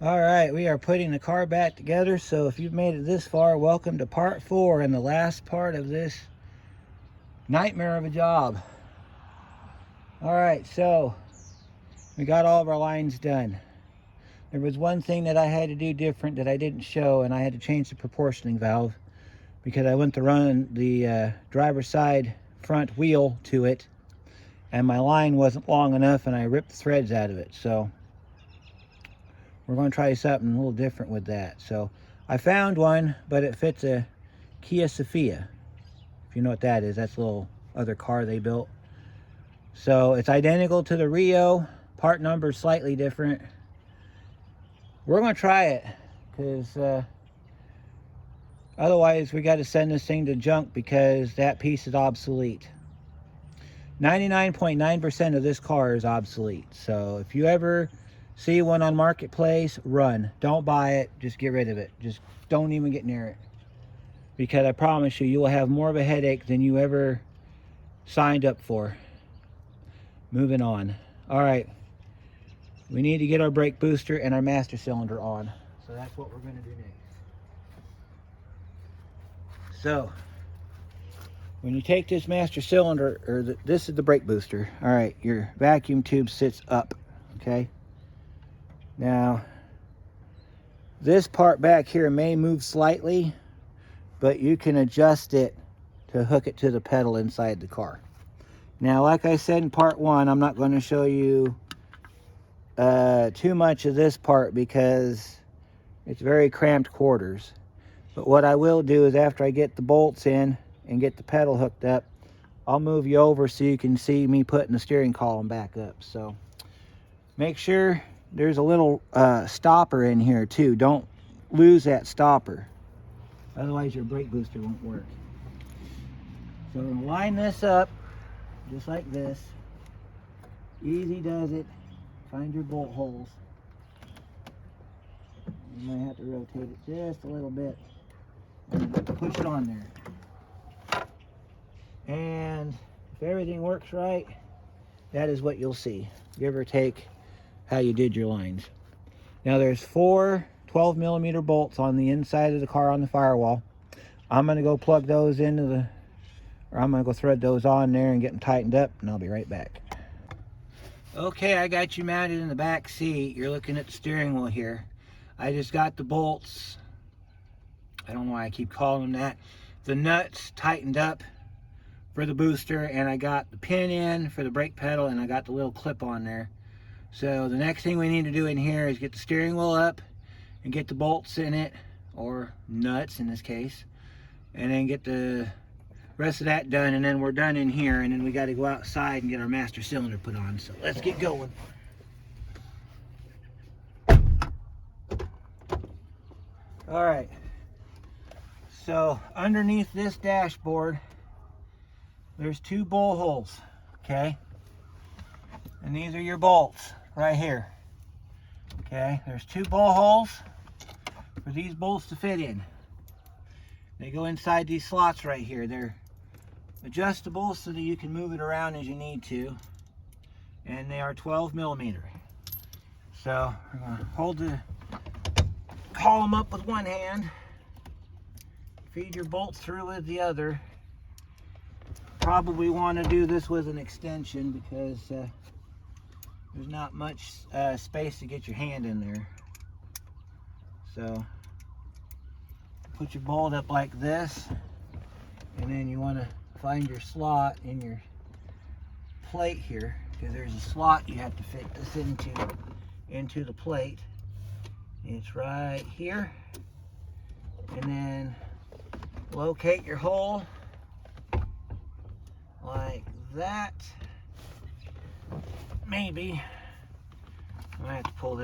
All right, we are putting the car back together. So if you've made it this far, welcome to part 4 and the last part of this nightmare of a job. All right, so we got all of our lines done. There was one thing that I had to do different that I didn't show, and I had to change the proportioning valve because I went to run the driver's side front wheel to it, and my line wasn't long enough, and I ripped the threads out of it. So we're going to try something a little different with that. So I found one, but it fits a Kia Sophia. If you know what that is, that's a little other car they built. So it's identical to the Rio. Part number is slightly different. We're going to try it because otherwise we got to send this thing to junk because that piece is obsolete. 99.9% of this car is obsolete. So if you ever see one on Marketplace, run. Don't buy it. Just get rid of it. Just don't even get near it. Because I promise you, you will have more of a headache than you ever signed up for. Moving on. All right. We need to get our brake booster and our master cylinder on. So that's what we're going to do next. So when you take this master cylinder, or this is the brake booster. All right. Your vacuum tube sits up. Okay. Now, this part back here may move slightly, but you can adjust it to hook it to the pedal inside the car. Now, like I said in part 1, I'm not going to show you too much of this part because it's very cramped quarters. But what I will do is after I get the bolts in and get the pedal hooked up, I'll move you over so you can see me putting the steering column back up. So make sure there's a little stopper in here too. Don't lose that stopper. Otherwise your brake booster won't work. So we're going to line this up just like this. Easy does it. Find your bolt holes. You might have to rotate it just a little bit and push it on there. And if everything works right, that is what you'll see. Give or take how you did your lines. Now there's 4 12mm bolts on the inside of the car on the firewall. I'm going to go plug those into I'm going to go thread those on there and get them tightened up, and I'll be right back. Okay, I got you mounted in the back seat. You're looking at the steering wheel here. I just got the bolts, I don't know why I keep calling them that, the nuts tightened up for the booster, and I got the pin in for the brake pedal, and I got the little clip on there. So the next thing we need to do in here is get the steering wheel up and get the bolts in it, or nuts in this case, and then get the rest of that done, and then we're done in here, and then we got to go outside and get our master cylinder put on. So let's get going. All right, so underneath this dashboard there's 2 bowl holes, okay, and these are your bolts right here. Okay, there's 2 bowl holes for these bolts to fit in. They go inside these slots right here. They're adjustable so that you can move it around as you need to, and they are 12mm. So we're going to hold the column up with one hand, feed your bolts through with the other. Probably want to do this with an extension because there's not much space to get your hand in there. So put your bolt up like this, and then you want to find your slot in your plate here, because there's a slot you have to fit this into the plate. It's right here, and then locate your hole like that. Maybe I might have to pull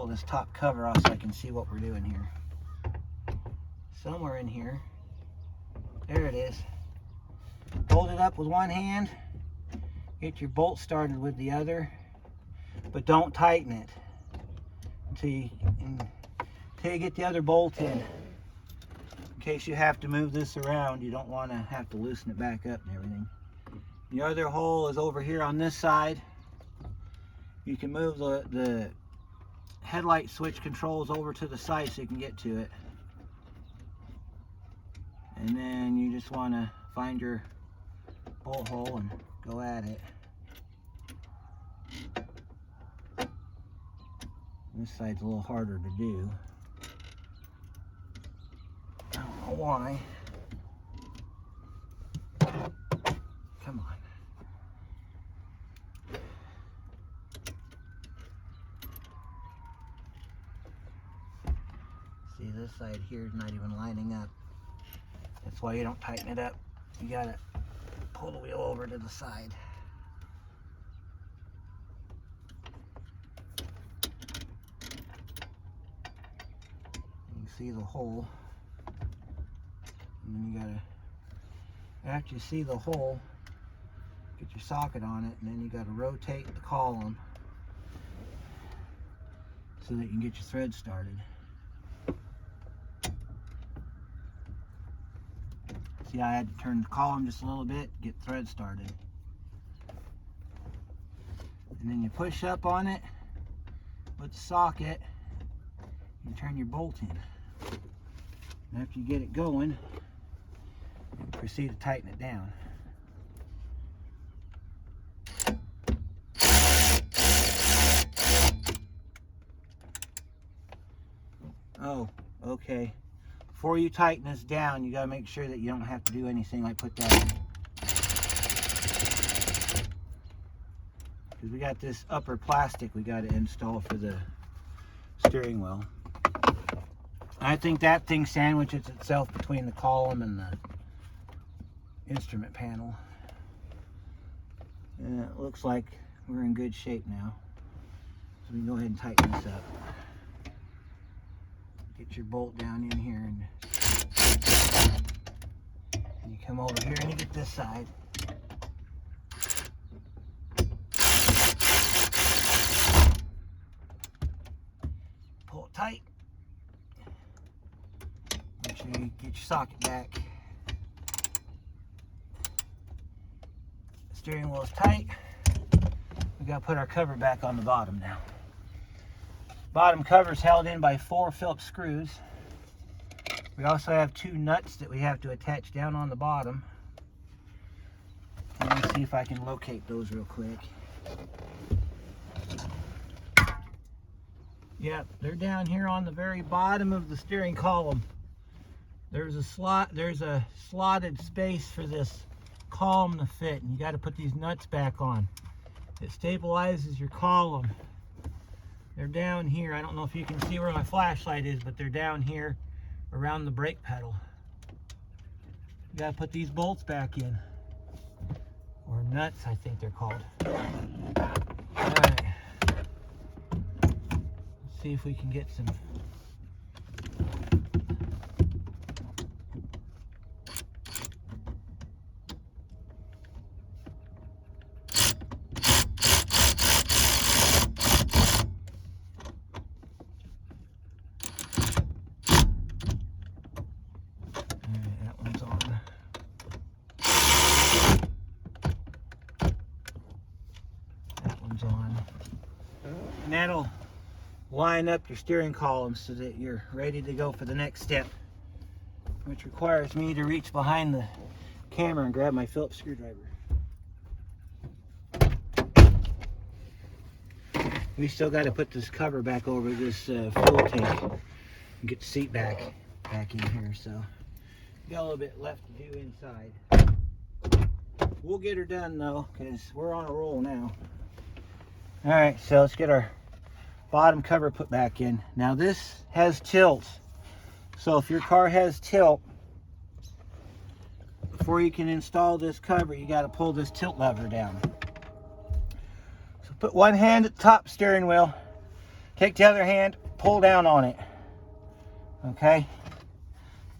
this top cover off so I can see what we're doing here. Somewhere in here. There it is. Hold it up with one hand. Get your bolt started with the other, but don't tighten it until you get the other bolt in. In case you have to move this around, you don't want to have to loosen it back up and everything. The other hole is over here on this side. You can move the headlight switch controls over to the side so you can get to it. And then you just want to find your bolt hole and go at it. This side's a little harder to do. I don't know why. Come on. See, this side here is not even lining up. That's why you don't tighten it up. You gotta pull the wheel over to the side. You can see the hole. And then you gotta, after you see the hole, get your socket on it, and then you gotta rotate the column so that you can get your thread started. See, I had to turn the column just a little bit, get thread started. And then you push up on it with the socket and turn your bolt in. And after you get it going, you proceed to tighten it down. Oh, okay. Before you tighten this down, you got to make sure that you don't have to do anything like put that in. Because we got this upper plastic we got to install for the steering wheel. I think that thing sandwiches itself between the column and the instrument panel. And it looks like we're in good shape now. So we can go ahead and tighten this up. Get your bolt down in here, and you come over here and you get this side. Pull it tight. Make sure you get your socket back. The steering wheel is tight. We got to put our cover back on the bottom now. Bottom cover is held in by 4 Phillips screws. We also have 2 nuts that we have to attach down on the bottom. Let me see if I can locate those real quick. Yep, they're down here on the very bottom of the steering column. There's a slotted space for this column to fit, and you got to put these nuts back on. It stabilizes your column. They're down here. I don't know if you can see where my flashlight is, but they're down here around the brake pedal. You gotta put these bolts back in. Or nuts, I think they're called. Alright. Let's see if we can get some. On, and that'll line up your steering column so that you're ready to go for the next step, which requires me to reach behind the camera and grab my Phillips screwdriver. We still got to put this cover back over this fuel tank and get the seat back in here, so got a little bit left to do inside. We'll get her done though, because we're on a roll now. Alright, so let's get our bottom cover put back in. Now this has tilt. So if your car has tilt, before you can install this cover, you got to pull this tilt lever down. So put one hand at the top steering wheel, take the other hand, pull down on it. Okay?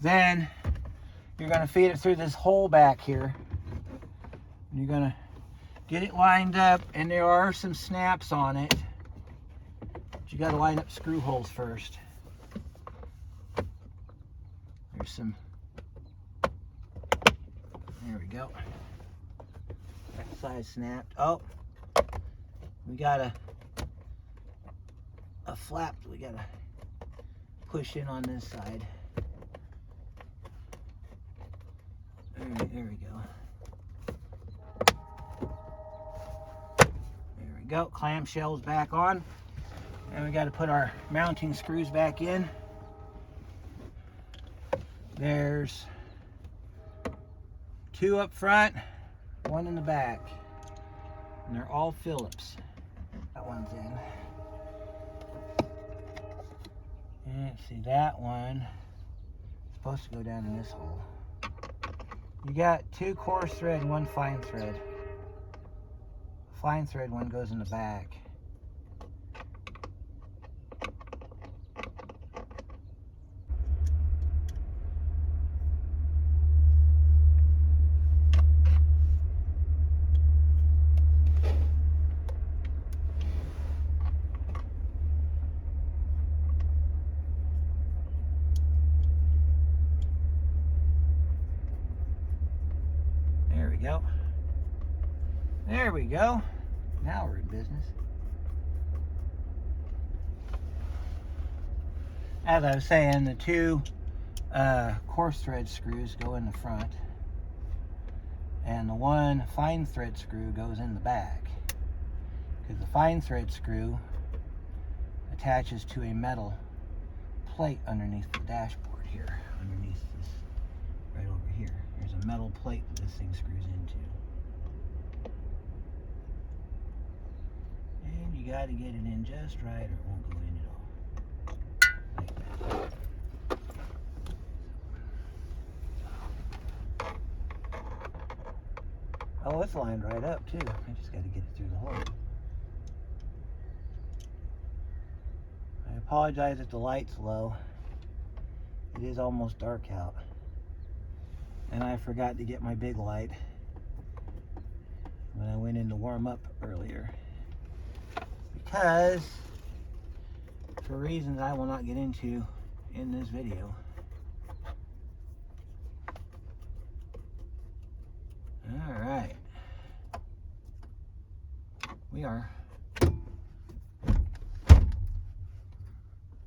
Then you're going to feed it through this hole back here. You're going to get it lined up, and there are some snaps on it. But you got to line up screw holes first. There's some. There we go. That side snapped. Oh, we got to a flap that we gotta push in on this side. There we go. There we go. Clamshell's back on. And we got to put our mounting screws back in. There's 2 up front, 1 in the back. And they're all Phillips. That one's in. And see, that one is supposed to go down in this hole. You got 2 coarse thread and 1 fine thread. The fine thread one goes in the back. Go. There we go. Now we're in business. As I was saying, the 2 coarse thread screws go in the front, and the 1 fine thread screw goes in the back, because the fine thread screw attaches to a metal plate underneath the dashboard here, underneath this, right over here. There's a metal plate that this thing screws into. And you got to get it in just right or it won't go in at all. Like that. Oh, it's lined right up too. I just got to get it through the hole. I apologize if the light's low. It is almost dark out. And I forgot to get my big light when I went in to warm up earlier, because for reasons I will not get into in this video. All right, we are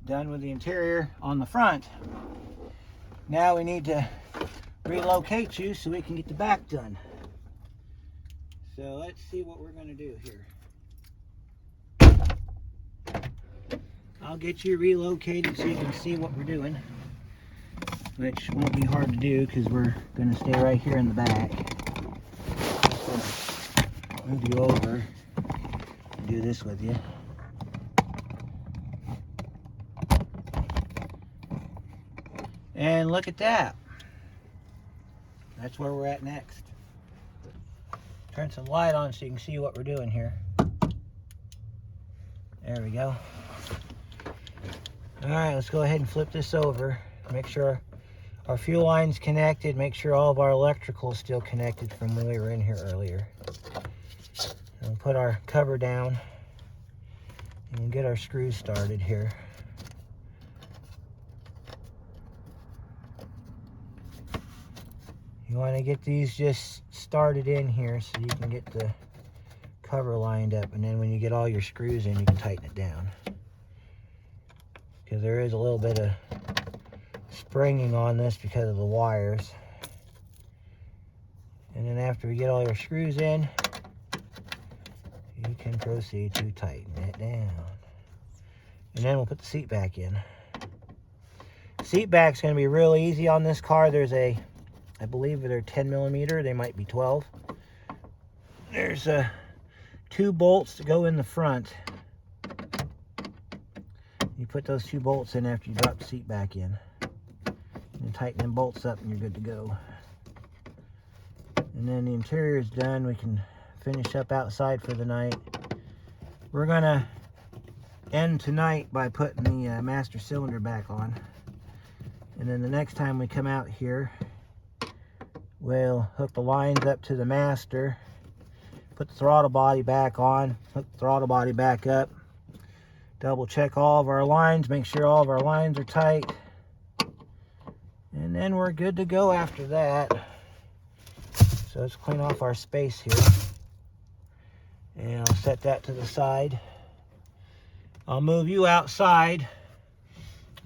done with the interior on the front. Now we need to relocate you so we can get the back done. So let's see what we're going to do here. I'll get you relocated so you can see what we're doing, which won't be hard to do because we're going to stay right here in the back. Move you over and do this with you. And look at that. That's where we're at next. Turn some light on so you can see what we're doing here. There we go. All right, let's go ahead and flip this over. Make sure our fuel line's connected. Make sure all of our electrical is still connected from when we were in here earlier. And we'll put our cover down and we'll get our screws started here. You want to get these just started in here so you can get the cover lined up, and then when you get all your screws in, you can tighten it down, because there is a little bit of springing on this because of the wires. And then after we get all your screws in, you can proceed to tighten it down. And then we'll put the seat back in. Seat back's going to be real easy on this car. There's a, I believe they're 10 millimeter, they might be 12. There's 2 bolts to go in the front. You put those 2 bolts in after you drop the seat back in. You tighten them bolts up and you're good to go. And then the interior is done. We can finish up outside for the night. We're gonna end tonight by putting the master cylinder back on. And then the next time we come out here, we'll hook the lines up to the master, put the throttle body back on, hook the throttle body back up, double check all of our lines, make sure all of our lines are tight, and then we're good to go after that. So let's clean off our space here, and I'll set that to the side. I'll move you outside.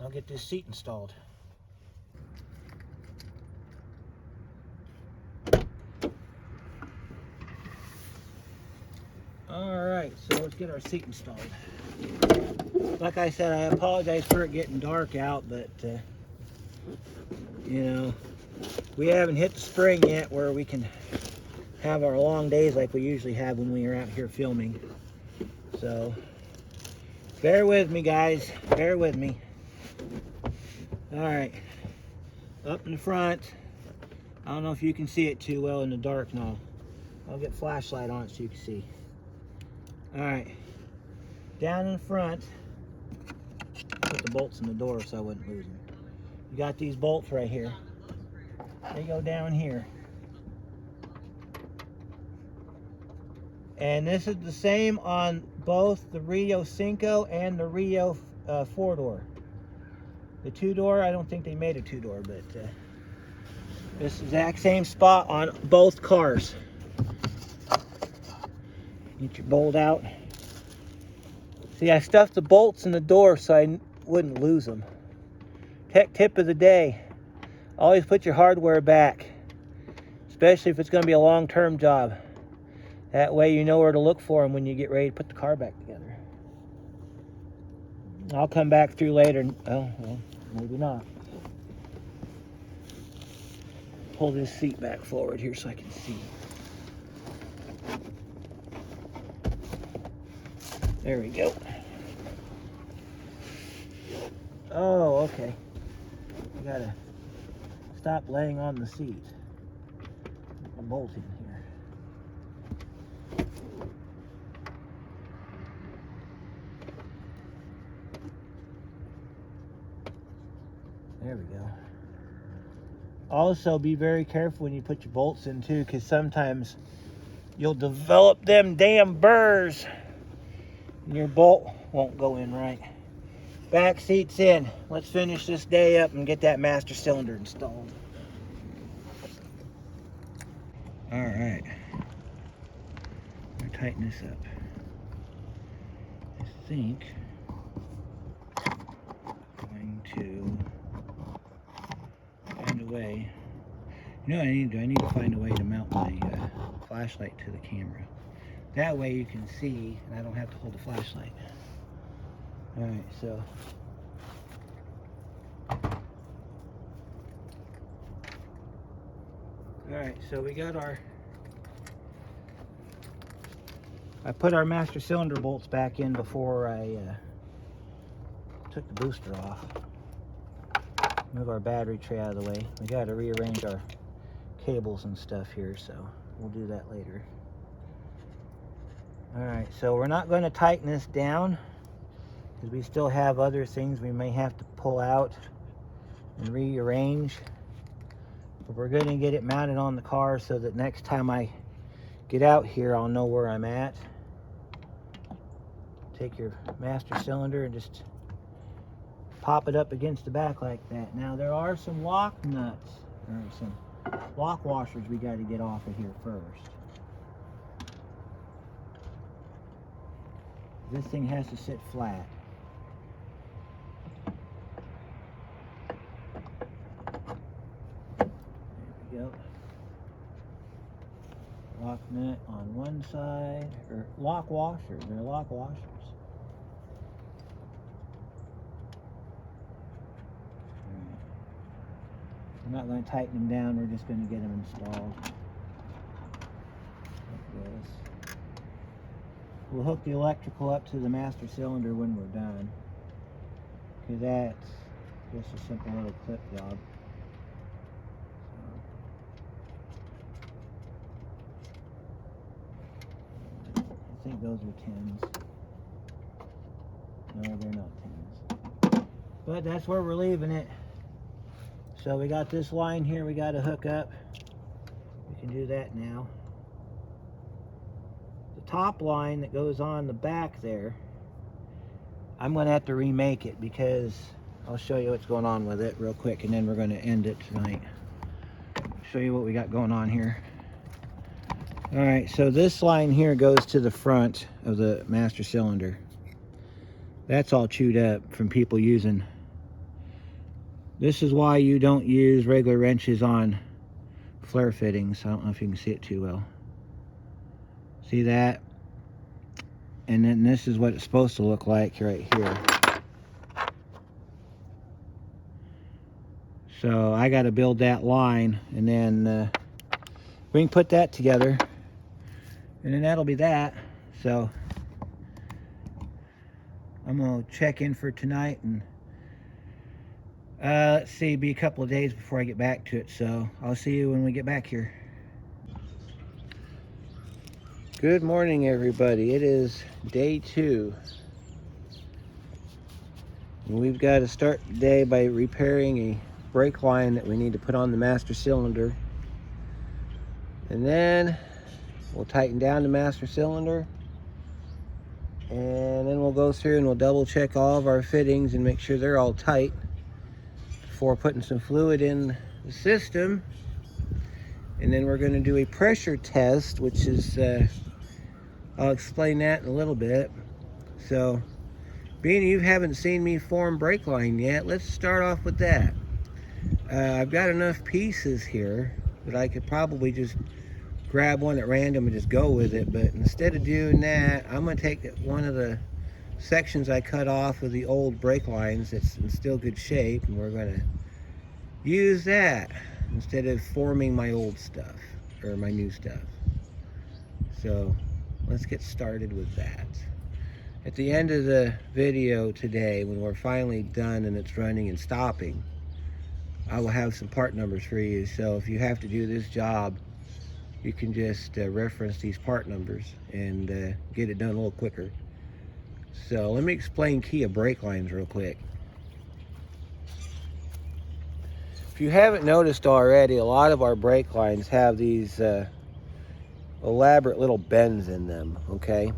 I'll get this seat installed. Alright, so let's get our seat installed. Like I said, I apologize for it getting dark out, but you know, we haven't hit the spring yet where we can have our long days like we usually have when we are out here filming. So bear with me, guys, bear with me. Alright, up in the front, I don't know if you can see it too well in the dark now. I'll get flashlight on it so you can see. Alright, down in the front, put the bolts in the door so I wouldn't lose them. You got these bolts right here. They go down here. And this is the same on both the Rio 5 and the Rio 4-door. The 2-door, I don't think they made a 2-door, but this exact same spot on both cars. Get your bolt out. See, I stuffed the bolts in the door so I wouldn't lose them. Tech tip of the day, always put your hardware back, especially if it's going to be a long-term job. That way you know where to look for them when you get ready to put the car back together. I'll come back through later. Oh, well, maybe not. Pull this seat back forward here so I can see. There we go. Oh, okay. I gotta stop laying on the seat. I'm bolting here. There we go. Also, be very careful when you put your bolts in too, because sometimes you'll develop them damn burrs and your bolt won't go in right. Back seat's in. Let's finish this day up and get that master cylinder installed. All right. I'm gonna tighten this up. I think I'm going to find a way. You know what I need to do? I need to find a way to mount my flashlight to the camera. That way you can see and I don't have to hold the flashlight. Alright, so we got our, I put our master cylinder bolts back in before I took the booster off. Move our battery tray out of the way. We got to rearrange our cables and stuff here, so we'll do that later. Alright, so we're not going to tighten this down because we still have other things we may have to pull out and rearrange. But we're going to get it mounted on the car so that next time I get out here, I'll know where I'm at. Take your master cylinder and just pop it up against the back like that. Now there are some lock nuts, or some lock washers we got to get off of here first. This thing has to sit flat. There we go. Lock nut on one side, or lock washers. They're lock washers. We're not going to tighten them down. We're just going to get them installed. Like this. We'll hook the electrical up to the master cylinder when we're done, because that's just a simple little clip job. I think those are 10s. No, they're not 10s. But that's where we're leaving it. So we got this line here we got to hook up. We can do that now. Top line that goes on the back there, I'm going to have to remake it because I'll show you what's going on with it real quick, and then we're going to end it tonight. Show you what we got going on here. Alright, so this line here goes to the front of the master cylinder. That's all chewed up from people using. This is why you don't use regular wrenches on flare fittings. I don't know if you can see it too well. See that? And then this is what it's supposed to look like right here. So I got to build that line, and then we can put that together, and then that'll be that. So I'm gonna check in for tonight, and let's see, be a couple of days before I get back to it. So I'll see you when we get back here. Good morning, everybody. It is day 2. And we've got to start the day by repairing a brake line that we need to put on the master cylinder. And then we'll tighten down the master cylinder. And then we'll go through and we'll double check all of our fittings and make sure they're all tight before putting some fluid in the system. And then we're going to do a pressure test, which is I'll explain that in a little bit. So, being you haven't seen me form brake line yet, let's start off with that. I've got enough pieces here that I could probably just grab one at random and just go with it. But instead of doing that, I'm going to take one of the sections I cut off of the old brake lines that's in still good shape, and we're going to use that instead of forming my old stuff or my new stuff. So let's get started with that. At the end of the video today, when we're finally done and it's running and stopping, I will have some part numbers for you. So if you have to do this job, you can just reference these part numbers and get it done a little quicker. So let me explain Kia brake lines real quick. If you haven't noticed already, a lot of our brake lines have these elaborate little bends in them, okay?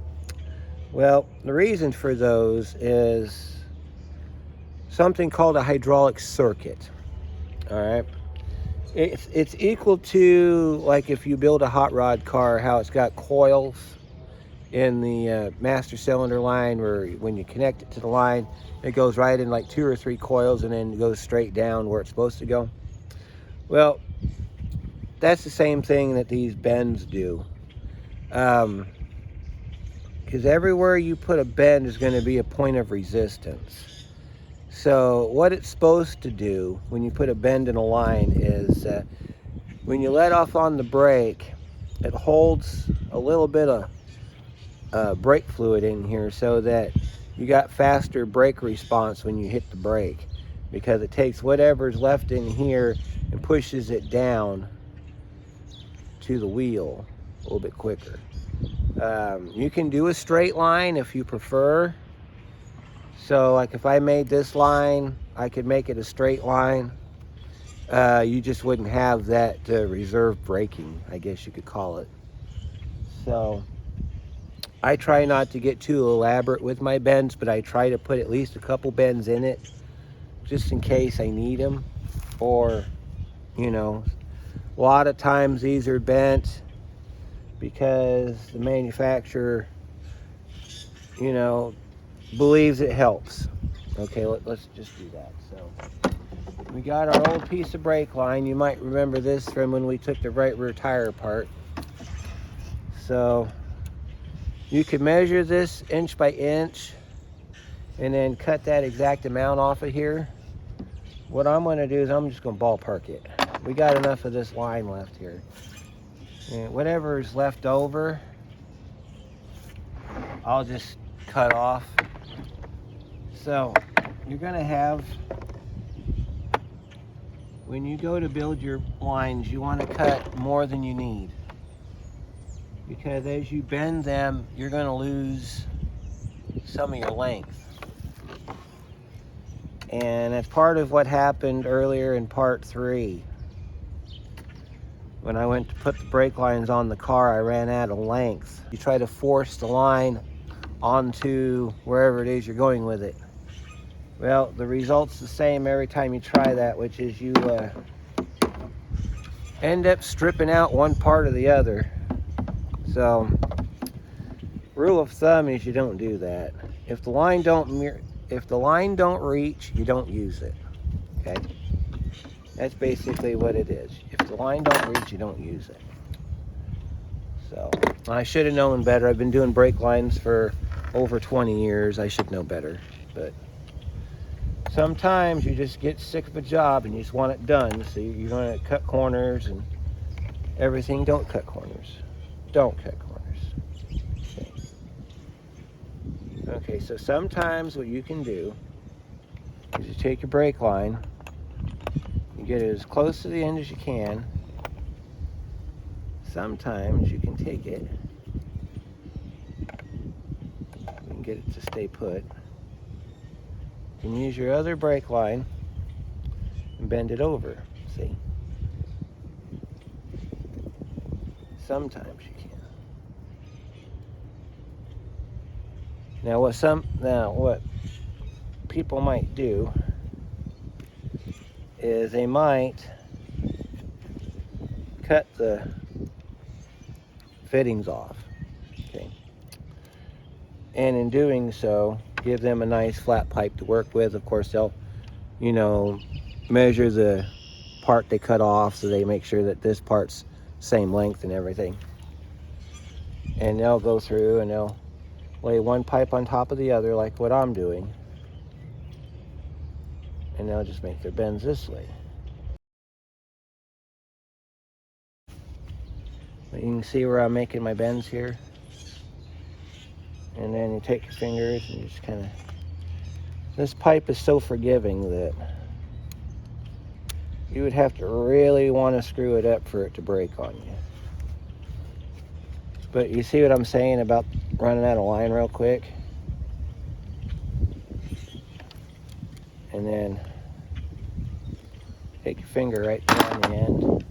Well, the reason for those is something called a hydraulic circuit, all right? It's equal to, like, if you build a hot rod car, how it's got coils in the master cylinder line, where when you connect it to the line, it goes right in like 2 or 3 coils and then it goes straight down where it's supposed to go. Well, that's the same thing that these bends do. Because everywhere you put a bend is going to be a point of resistance. So what it's supposed to do when you put a bend in a line is when you let off on the brake, it holds a little bit of brake fluid in here so that you got faster brake response when you hit the brake, because it takes whatever's left in here and pushes it down to the wheel a little bit quicker. You can do a straight line if you prefer. So like if I made this line, I could make it a straight line. You just wouldn't have that reserve braking, I guess you could call it. So I try not to get too elaborate with my bends, but I try to put at least a couple bends in it just in case I need them. Or, you know, a lot of times these are bent because the manufacturer, you know, believes it helps. Okay, let's just do that. So we got our old piece of brake line. You might remember this from when we took the right rear tire apart. So you can measure this inch by inch and then cut that exact amount off of here. What I'm going to do is I'm just going to ballpark it. We got enough of this line left here. And whatever is left over, I'll just cut off. So you're going to have, when you go to build your lines, you want to cut more than you need, because as you bend them, you're going to lose some of your length. And that's part of what happened earlier in part 3. When I went to put the brake lines on the car, I ran out of length. You try to force the line onto wherever it is you're going with it. Well, the result's the same every time you try that, which is you end up stripping out one part or the other. So, rule of thumb is you don't do that. if the line don't reach, you don't use it. Okay? That's basically what it is. If the line don't reach, you don't use it. So, I should have known better. I've been doing brake lines for over 20 years. I should know better. But sometimes you just get sick of a job and you just want it done. So you're going to cut corners and everything. Don't cut corners. Don't cut corners. Okay. Okay, so sometimes what you can do is you take your brake line, you get it as close to the end as you can. Sometimes you can take it, you can get it to stay put. You can use your other brake line and bend it over, see? Sometimes you can. Now what people might do is they might cut the fittings off, okay? And in doing so, give them a nice flat pipe to work with. Of course, they'll, measure the part they cut off so they make sure that this part's same length and everything. And they'll go through and they'll lay one pipe on top of the other like what I'm doing. And they'll just make their bends this way. But you can see where I'm making my bends here. And then you take your fingers and you just kind of... This pipe is so forgiving that you would have to really want to screw it up for it to break on you. But you see what I'm saying about running out of line real quick? And then take your finger right there on the end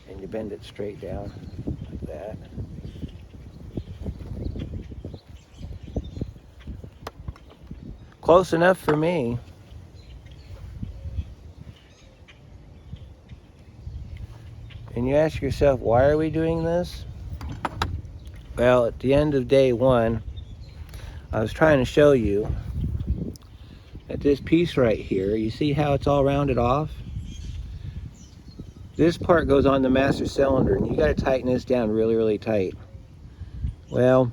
and you bend it straight down like that. Close enough for me. And you ask yourself, why are we doing this? Well, at the end of day one, I was trying to show you that this piece right here, you see how it's all rounded off? This part goes on the master cylinder, and you got to tighten this down really, really tight. Well,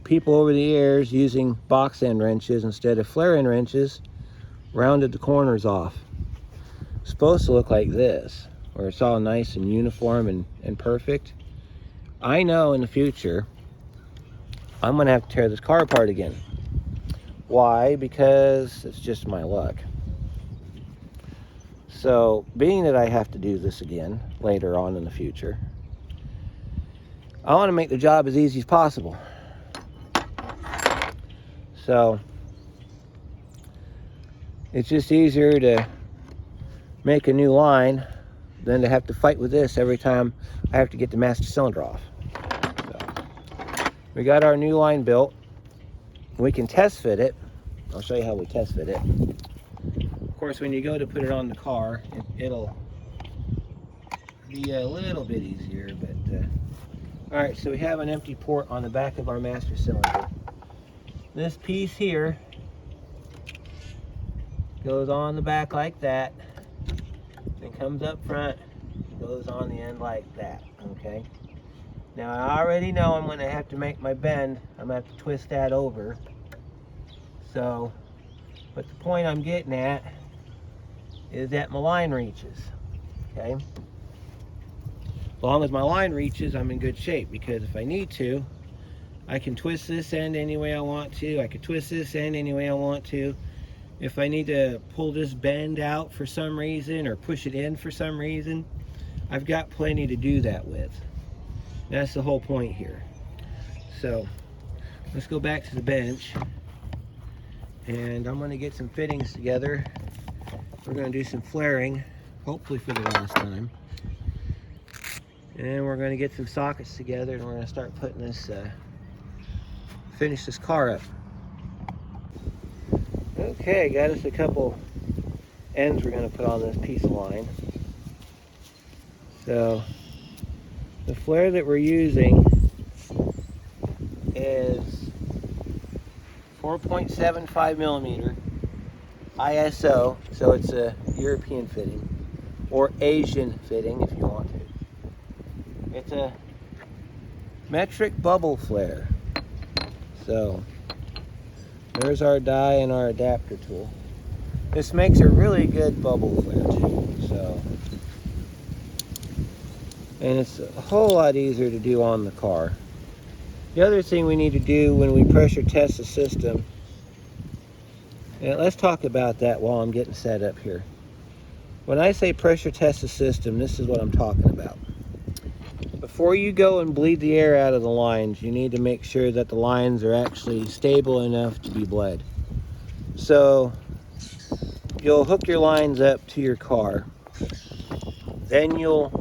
people over the years using box end wrenches instead of flare end wrenches rounded the corners off. It's supposed to look like this, where it's all nice and uniform and perfect. I know in the future I'm gonna have to tear this car apart again. Why? Because it's just my luck. So being that I have to do this again later on in the future, I want to make the job as easy as possible. So it's just easier to make a new line than to have to fight with this every time I have to get the master cylinder off. So we got our new line built. We can test fit it. I'll show you how we test fit it. Of course, when you go to put it on the car, it'll be a little bit easier, but all right, so we have an empty port on the back of our master cylinder. This piece here goes on the back like that, and comes up front, goes on the end like that, okay? Now I already know I'm gonna have to make my bend. I'm gonna have to twist that over. So, but the point I'm getting at is that my line reaches, okay? As long as my line reaches, I'm in good shape, because if I need to, I can twist this end any way I want to. I can twist this end any way I want to. If I need to pull this bend out for some reason or push it in for some reason, I've got plenty to do that with. That's the whole point here. So let's go back to the bench, and I'm going to get some fittings together. We're going to do some flaring, hopefully for the last time. And we're going to get some sockets together, and we're going to start putting this, finish this car up. Okay, got us a couple ends we're going to put on this piece of line. So the flare that we're using is 4.75 millimeter ISO, so it's a European fitting, or Asian fitting if you want to. It's a metric bubble flare. So there's our die and our adapter tool. This makes a really good bubble flare too. So, and it's a whole lot easier to do on the car. The other thing we need to do when we pressure test the system, and let's talk about that while I'm getting set up here. When I say pressure test the system, this is what I'm talking about. Before you go and bleed the air out of the lines, you need to make sure that the lines are actually stable enough to be bled. So you'll hook your lines up to your car. Then you'll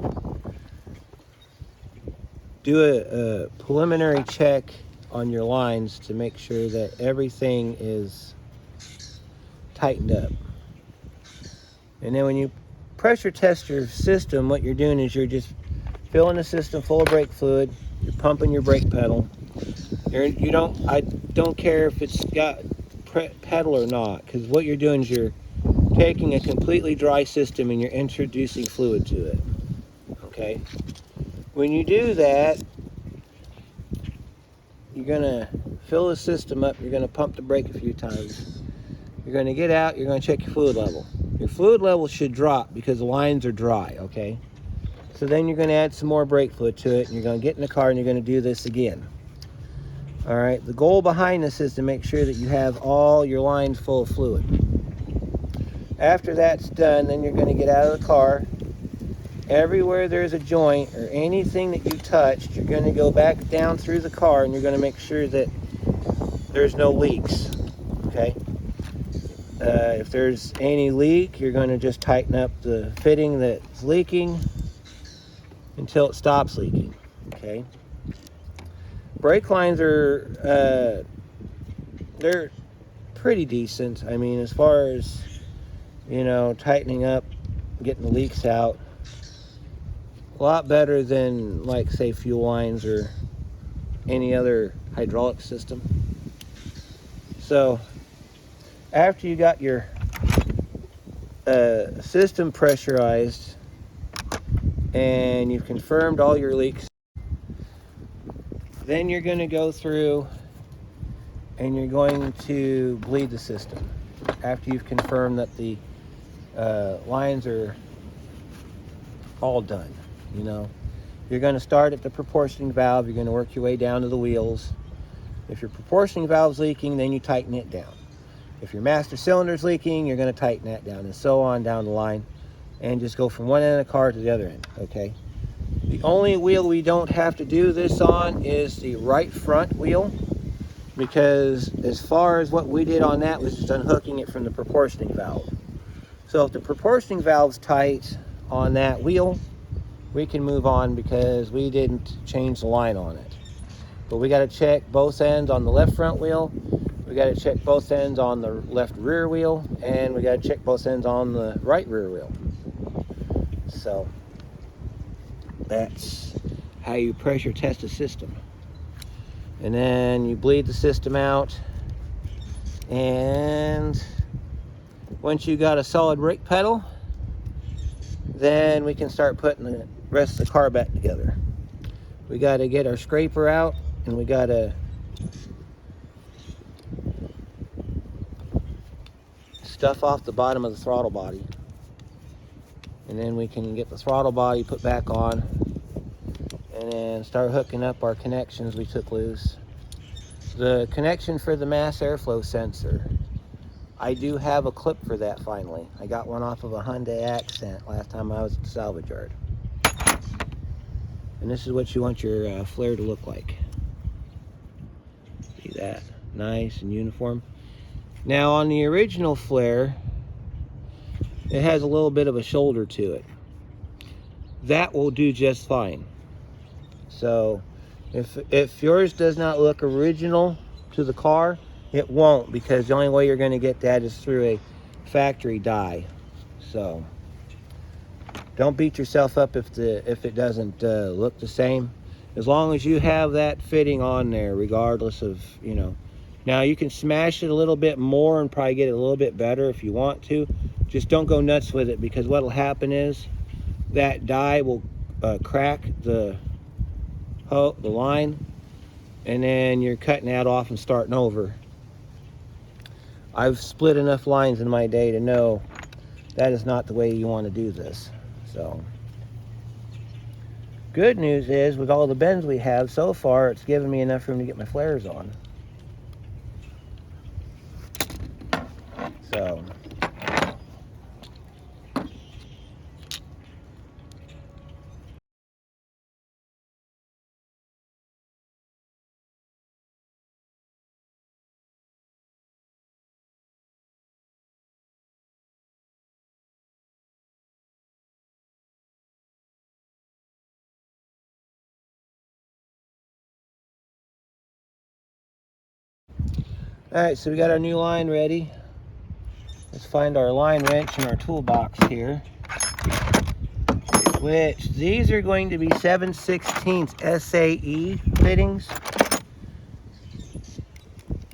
do a preliminary check on your lines to make sure that everything is tightened up. And then when you pressure test your system, what you're doing is you're just filling the system full of brake fluid. You're pumping your brake pedal. I don't care if it's got pedal or not, because what you're doing is you're taking a completely dry system and you're introducing fluid to it. Okay? When you do that, you're gonna fill the system up. You're gonna pump the brake a few times. You're gonna get out. You're gonna check your fluid level. Your fluid level should drop because the lines are dry. Okay? So then you're going to add some more brake fluid to it, and you're going to get in the car and you're going to do this again. All right, the goal behind this is to make sure that you have all your lines full of fluid. After that's done, then you're going to get out of the car. Everywhere there's a joint or anything that you touched, you're going to go back down through the car and you're going to make sure that there's no leaks. Okay? If there's any leak, you're going to just tighten up the fitting that's leaking until it stops leaking. Okay. Brake lines are they're pretty decent. I mean, as far as, you know, tightening up, getting the leaks out, a lot better than, like, say, fuel lines or any other hydraulic system. So after you got your system pressurized and you've confirmed all your leaks, then you're going to go through and you're going to bleed the system after you've confirmed that the lines are all done. You know, you're going to start at the proportioning valve. You're going to work your way down to the wheels. If your proportioning valve's leaking, then you tighten it down. If your master cylinder's leaking, you're going to tighten that down, and so on down the line, and just go from one end of the car to the other end. Okay. The only wheel we don't have to do this on is the right front wheel, because as far as what we did on that was just unhooking it from the proportioning valve. So if the proportioning valve's tight on that wheel, we can move on because we didn't change the line on it. But we got to check both ends on the left front wheel, we got to check both ends on the left rear wheel, and we got to check both ends on the right rear wheel. So that's how you pressure test a system. And then you bleed the system out, and once you got a solid brake pedal, then we can start putting the rest of the car back together. We got to get our scraper out, and we got to stuff off the bottom of the throttle body, and then we can get the throttle body put back on and then start hooking up our connections we took loose. The connection for the mass airflow sensor, I do have a clip for that finally. I got one off of a Hyundai Accent last time I was at the salvage yard. And this is what you want your flare to look like. See that? Nice and uniform. Now on the original flare, it has a little bit of a shoulder to it. That will do just fine. So if yours does not look original to the car, it won't, because the only way you're going to get that is through a factory die. So don't beat yourself up if it doesn't look the same. As long as you have that fitting on there, regardless of, you know, Now you can smash it a little bit more and probably get it a little bit better if you want to. Just don't go nuts with it, because what will happen is that die will crack the line, and then you're cutting that off and starting over. I've split enough lines in my day to know that is not the way you want to do this. So, good news is, with all the bends we have so far, it's given me enough room to get my flares on. So, alright, so we got our new line ready. Let's find our line wrench in our toolbox here. Which, these are going to be 7/16 SAE fittings.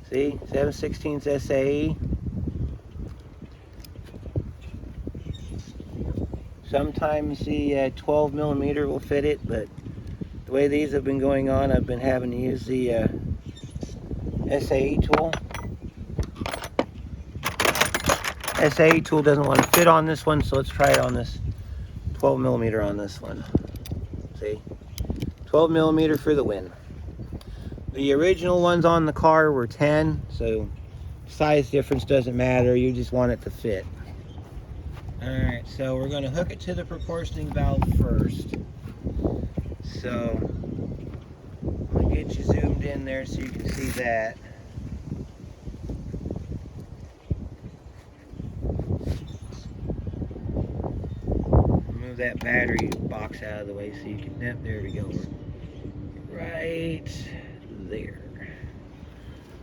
See, 7/16 SAE. Sometimes the 12 millimeter will fit it, but the way these have been going on, I've been having to use the SAE tool. SAE tool doesn't want to fit on this one, so let's try it on this 12 millimeter on this one. See, 12 millimeter for the win. The original ones on the car were 10, so size difference doesn't matter. You just want it to fit. Alright, so we're going to hook it to the proportioning valve first. So, I'm going to get you zoomed in there so you can see that. Move that battery box out of the way so you can, yep, there we go. Right there.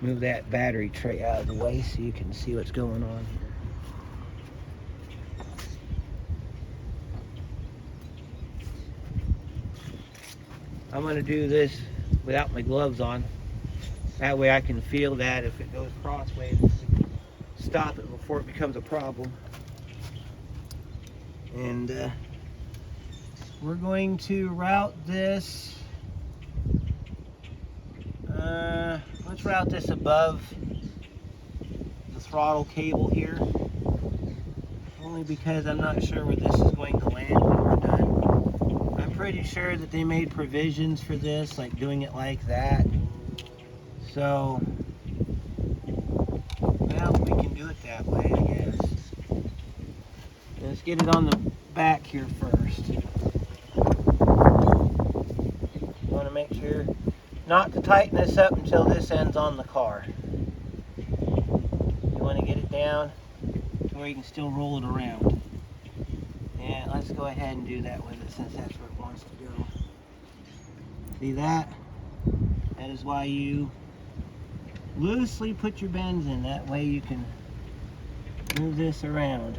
Move that battery tray out of the way so you can see what's going on here. I'm going to do this without my gloves on. That way I can feel that if it goes crossways, stop it before it becomes a problem. And we're going to route this. Let's route this above the throttle cable here. Only because I'm not sure where this is going to land when we're done. I'm pretty sure that they made provisions for this, like doing it like that. So, well, we can do it that way, I guess. Let's get it on the back here first. You want to make sure not to tighten this up until this end's on the car. You want to get it down to where you can still roll it around. And let's go ahead and do that with it since that's where it wants to go. See that? That is why you loosely put your bends in. That way you can move this around.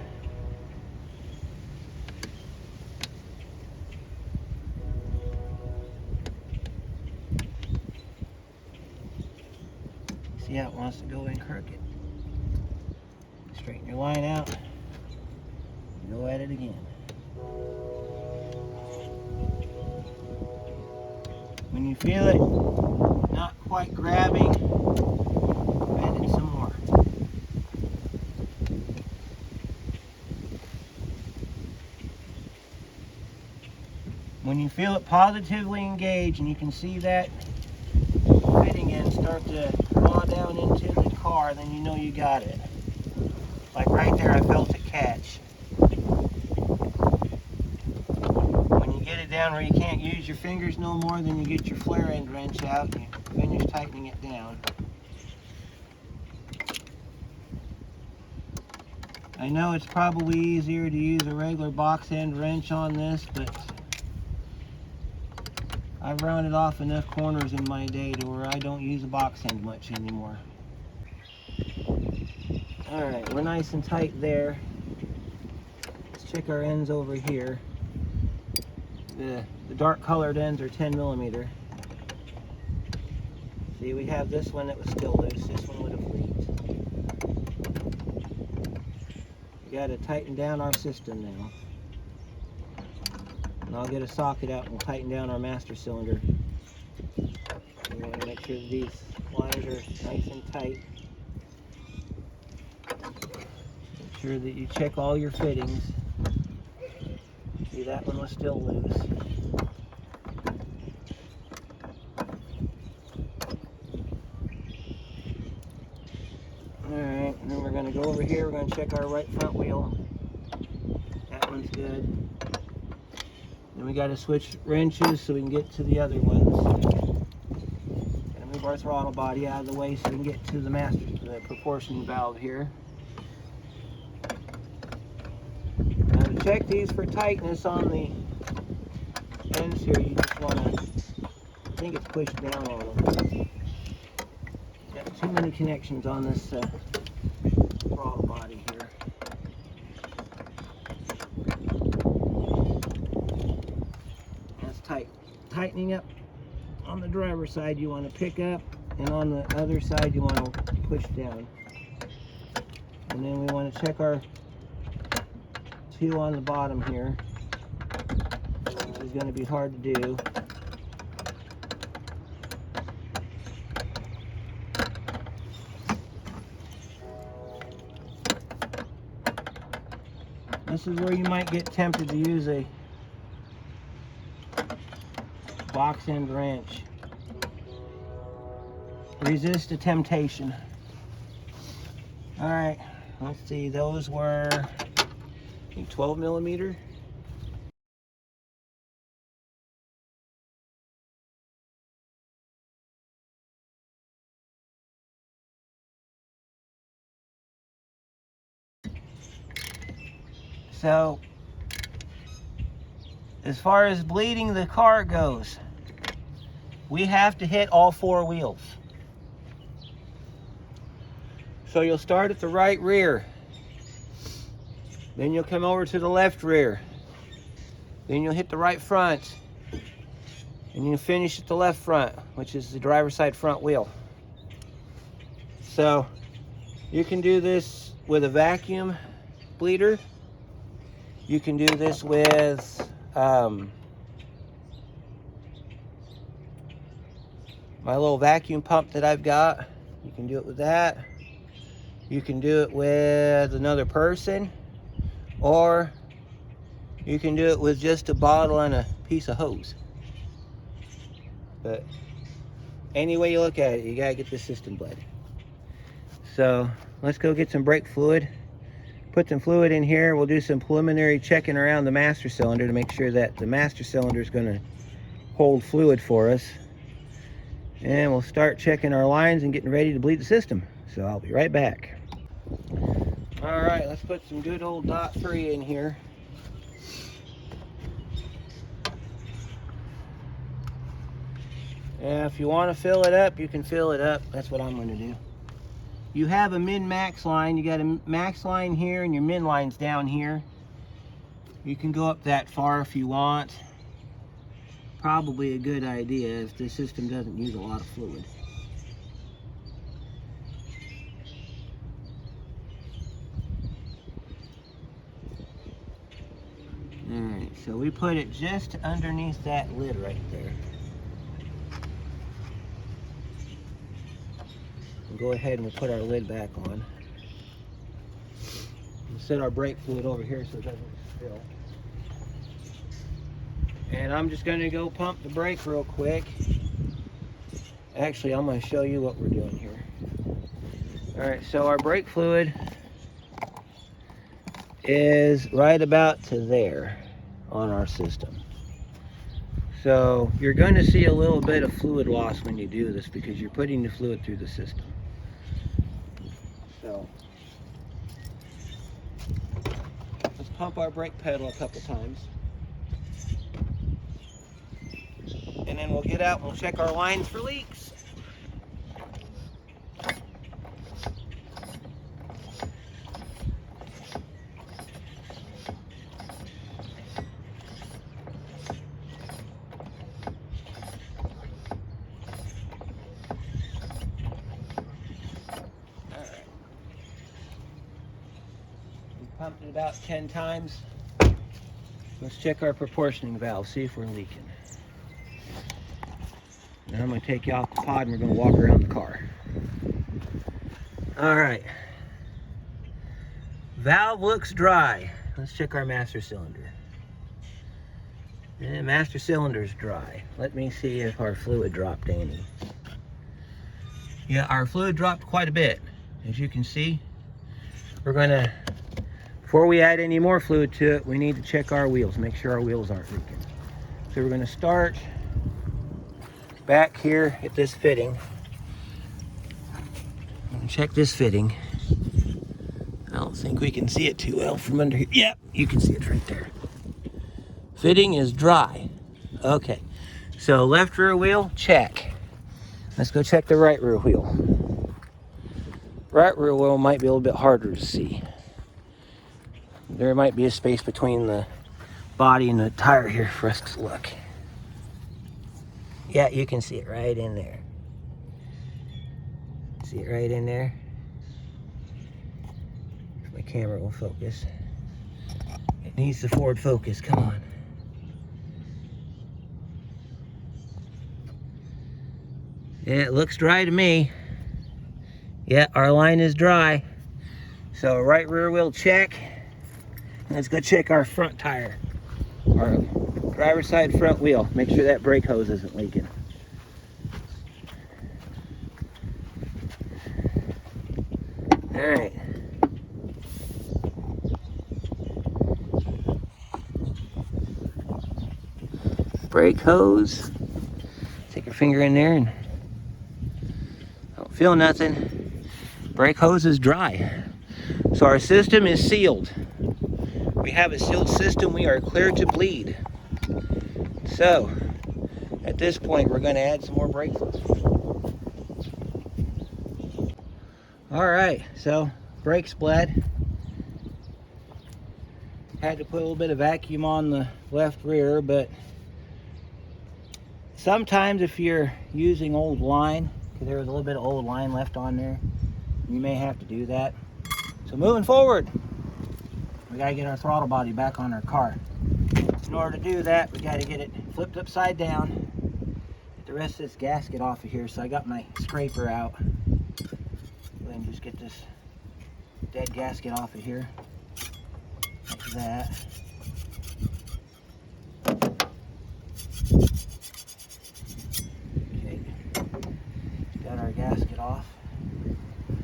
See how it wants to go in crooked. Straighten your line out. Go at it again. When you feel it not quite grabbing, bend it some more. When you feel it positively engaged and you can see that fitting end start to draw down into the car, then you know you got it. Like right there, I felt it catch. When you get it down where you can't use your fingers no more, then you get your flare end wrench out and you finish tightening it down. I know it's probably easier to use a regular box end wrench on this, but I've rounded off enough corners in my day to where I don't use a box end much anymore. Alright, we're nice and tight there. Let's check our ends over here. The dark colored ends are 10 millimeter. See, we have this one that was still loose. This one would have leaked. We got to tighten down our system now. And I'll get a socket out and we'll tighten down our master cylinder. We want to make sure that these lines are nice and tight. Make sure that you check all your fittings. See, that one was still loose. Alright, and then we're going to go over here. We're going to check our right front wheel. That one's good. Then we got to switch wrenches so we can get to the other ones. Got to move our throttle body out of the way so we can get to the the proportioning valve here. Now to check these for tightness on the ends here, you just want to, I think it's pushed down a little bit. Got too many connections on this throttle body here. That's tight. Tightening up on the driver's side, you want to pick up, and on the other side, you want to push down. And then we want to check our two on the bottom here, which is going to be hard to do. This is where you might get tempted to use a box end wrench. Resist the temptation. Alright, let's see, those were, I think, 12 millimeter. So, as far as bleeding the car goes, we have to hit all four wheels. So you'll start at the right rear. Then you'll come over to the left rear. Then you'll hit the right front. And you'll finish at the left front, which is the driver's side front wheel. So you can do this with a vacuum bleeder. You can do this with my little vacuum pump that I've got. You can do it with that. You can do it with another person, or you can do it with just a bottle and a piece of hose. But any way you look at it, you gotta get this system bled. So let's go get some brake fluid. Put some fluid in here. We'll do some preliminary checking around the master cylinder to make sure that the master cylinder is gonna hold fluid for us. And we'll start checking our lines and getting ready to bleed the system. So I'll be right back. All right, let's put some good old .3 in here. And if you want to fill it up, you can fill it up. That's what I'm going to do. You have a min-max line. You got a max line here and your min line's down here. You can go up that far if you want. Probably a good idea if the system doesn't use a lot of fluid. Alright, so we put it just underneath that lid right there. We'll go ahead and we'll put our lid back on. We'll set our brake fluid over here so it doesn't spill. And I'm just going to go pump the brake real quick. Actually, I'm going to show you what we're doing here. Alright, so our brake fluid is right about to there on our system. So you're going to see a little bit of fluid loss when you do this because you're putting the fluid through the system. So let's pump our brake pedal a couple times. And then we'll get out and we'll check our lines for leaks. Pumped it about 10 times. Let's check our proportioning valve, see if we're leaking. Now I'm going to take you off the pod and we're going to walk around the car. All right. Valve looks dry. Let's check our master cylinder. And master cylinder's dry. Let me see if our fluid dropped any. Yeah, our fluid dropped quite a bit. As you can see, we're going to, before we add any more fluid to it, we need to check our wheels, make sure our wheels aren't leaking. So we're going to start back here at this fitting. Check this fitting. I don't think we can see it too well from under here. Yeah, you can see it right there. Fitting is dry. Okay, so left rear wheel, check. Let's go check the right rear wheel. Right rear wheel might be a little bit harder to see. There might be a space between the body and the tire here for us to look. Yeah, you can see it right in there. See it right in there? If my camera will focus. It needs the forward focus, come on. Yeah, it looks dry to me. Yeah, our line is dry. So right rear wheel check. Let's go check our front tire. Our driver's side front wheel. Make sure that brake hose isn't leaking. All right. Brake hose. Take your finger in there and don't feel nothing. Brake hose is dry. So our system is sealed. We have a sealed system. We are clear to bleed. So at this point, we're going to add some more brake fluid. All right, so brakes bled. Had to put a little bit of vacuum on the left rear, but sometimes if you're using old line, because there was a little bit of old line left on there, you may have to do that. So moving forward, we got to get our throttle body back on our car. In order to do that, we got to get it flipped upside down, get the rest of this gasket off of here. So I got my scraper out. And just get this dead gasket off of here, like that. Okay, got our gasket off.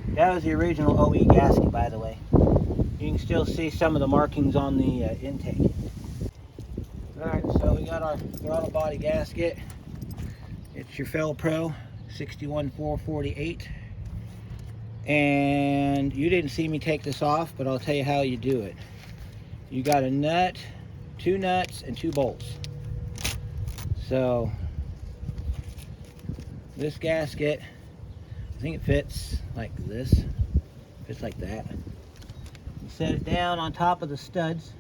That was the original OE gasket, by the way. You can still see some of the markings on the intake. Alright, so we got our throttle body gasket. It's your Fel-Pro 61448. And you didn't see me take this off, but I'll tell you how you do it. You got a nut, 2 nuts, and 2 bolts. So this gasket, I think it fits like this, fits like that. You set it down on top of the studs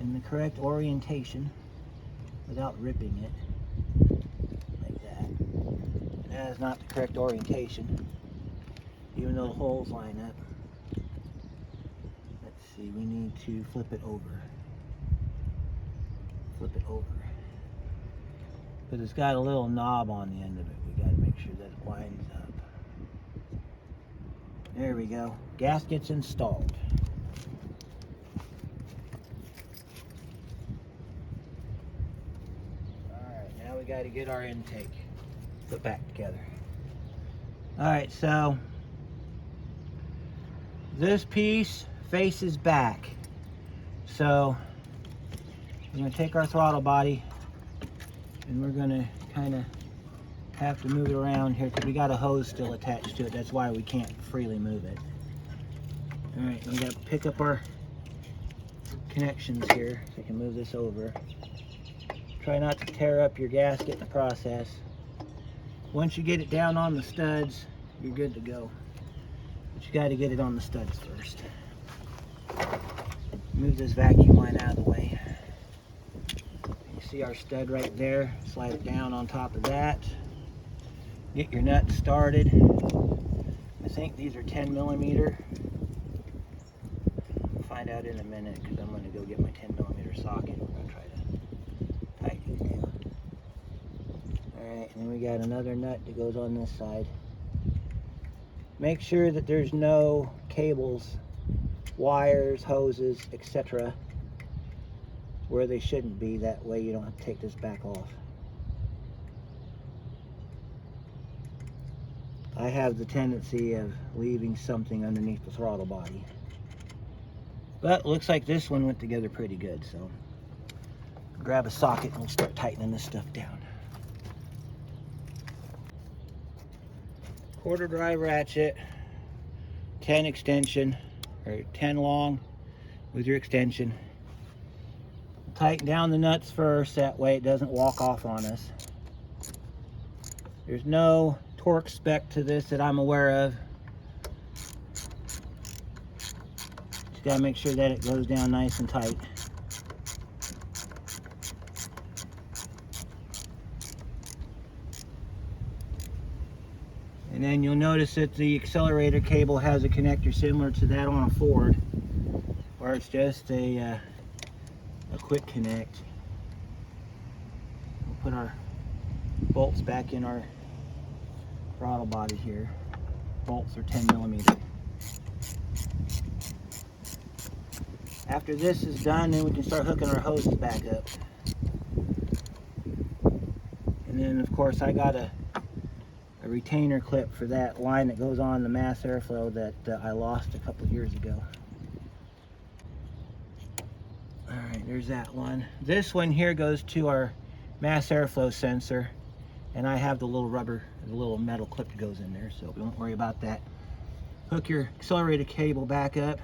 in the correct orientation without ripping it. That is not the correct orientation, even though the holes line up. Let's see, we need to flip it over. Flip it over. Because it's got a little knob on the end of it. We got to make sure that it lines up. There we go. Gasket's installed. Alright, now we got to get our intake put back together. Alright, so this piece faces back. So we're going to take our throttle body and we're going to kind of have to move it around here because we got a hose still attached to it. That's why we can't freely move it. Alright, we got to pick up our connections here so I can move this over. Try not to tear up your gasket in the process. Once you get it down on the studs, you're good to go. But you got to get it on the studs first. Move this vacuum line out of the way. You see our stud right there. Slide it down on top of that. Get your nuts started. I think these are 10 millimeter. out in a minute because I'm going to go get my 10mm socket. We're going to try to tighten it down. Alright, and then we got another nut that goes on this side. Make sure that there's no cables, wires, hoses, etc. where they shouldn't be. That way you don't have to take this back off. I have the tendency of leaving something underneath the throttle body. But looks like this one went together pretty good, so grab a socket and we'll start tightening this stuff down. Quarter drive ratchet, 10 extension, or 10 long with your extension. Tighten down the nuts first, that way it doesn't walk off on us. There's no torque spec to this that I'm aware of. Just gotta make sure that it goes down nice and tight. And then you'll notice that the accelerator cable has a connector similar to that on a Ford, where it's just a quick connect. We'll put our bolts back in our throttle body here. Bolts are 10mm. After this is done, then we can start hooking our hoses back up. And then of course I got a retainer clip for that line that goes on the mass airflow that I lost a couple years ago. Alright, there's that one. This one here goes to our mass airflow sensor, and I have the little metal clip that goes in there, so we won't worry about that. Hook your accelerator cable back up,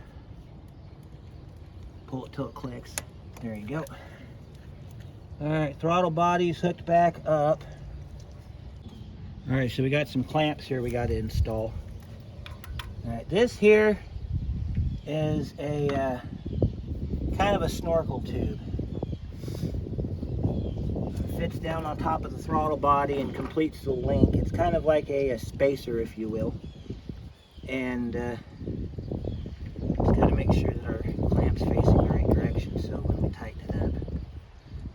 pull it till it clicks. There you go. Alright, throttle body's hooked back up. Alright, so we got some clamps here we got to install. Alright, this here is a kind of a snorkel tube. Fits down on top of the throttle body and completes the link. It's kind of like a spacer, if you will. And just got to make sure that our clamp's facing the right direction so when we tighten it up.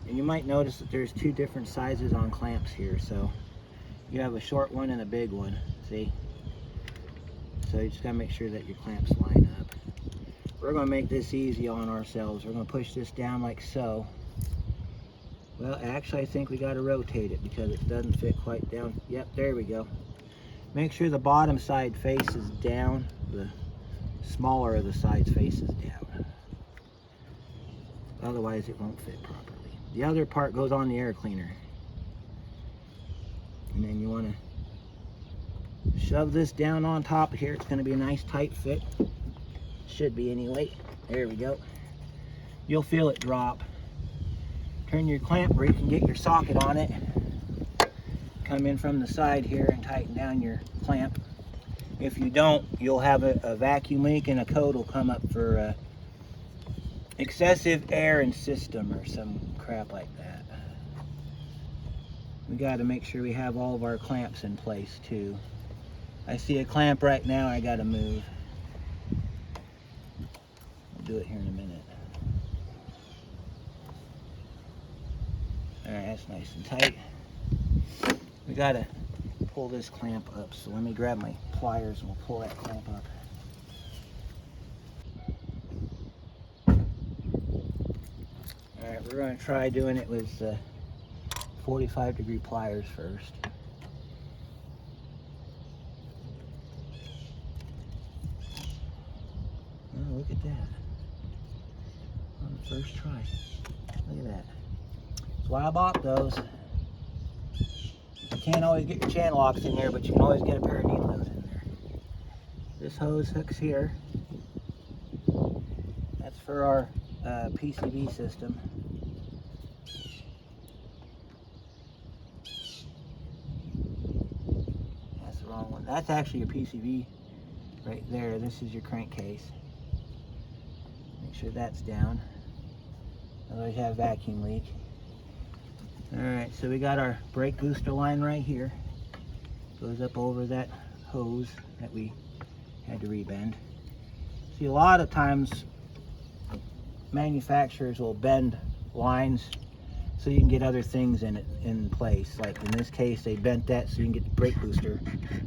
And you might notice that there's two different sizes on clamps here. So you have a short one and a big one, see? So you just got to make sure that your clamps line up. We're going to make this easy on ourselves. We're going to push this down like so. Well, actually I think we got to rotate it because it doesn't fit quite down. Yep, there we go. Make sure the bottom side faces down, the smaller of the sides faces down. Otherwise it won't fit properly. The other part goes on the air cleaner. And then you want to shove this down on top here. It's going to be a nice tight fit. Should be anyway. There we go. You'll feel it drop. Turn your clamp where you can get your socket on it. Come in from the side here and tighten down your clamp. If you don't, you'll have a vacuum leak and a code will come up for excessive air in system or some crap like that. We got to make sure we have all of our clamps in place too. I see a clamp right now I got to move. I'll do it here in a minute. Alright, that's nice and tight. We got to pull this clamp up, so let me grab my pliers and we'll pull that clamp up. Alright, we're going to try doing it with 45-degree pliers first. Oh, look at that. On the first try. Look at that. That's why I bought those. You can't always get your channel locks in there, but you can always get a pair of needles in there. This hose hooks here. That's for our PCV system. That's the wrong one. That's actually your PCV right there. This is your crankcase. Make sure that's down. Otherwise you have a vacuum leak. Alright, so we got our brake booster line right here. Goes up over that hose that we had to rebend. See, a lot of times manufacturers will bend lines so you can get other things in it in place. Like in this case, they bent that so you can get the brake booster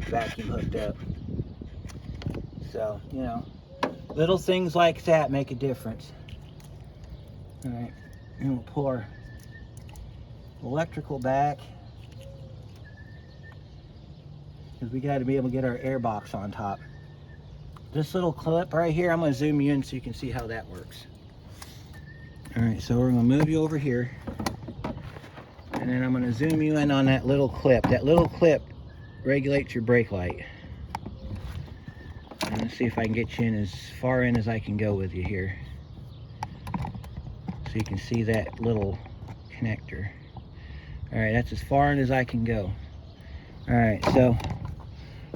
vacuum hooked up. So, you know, little things like that make a difference. All right, and we'll pull our electrical back, because we got to be able to get our air box on top. This little clip right here, I'm going to zoom you in so you can see how that works. All right, so we're going to move you over here, and then I'm going to zoom you in on that little clip. That little clip regulates your brake light. And let's see if I can get you in as far in as I can go with you here, so you can see that little connector. All right, that's as far in as I can go. All right, so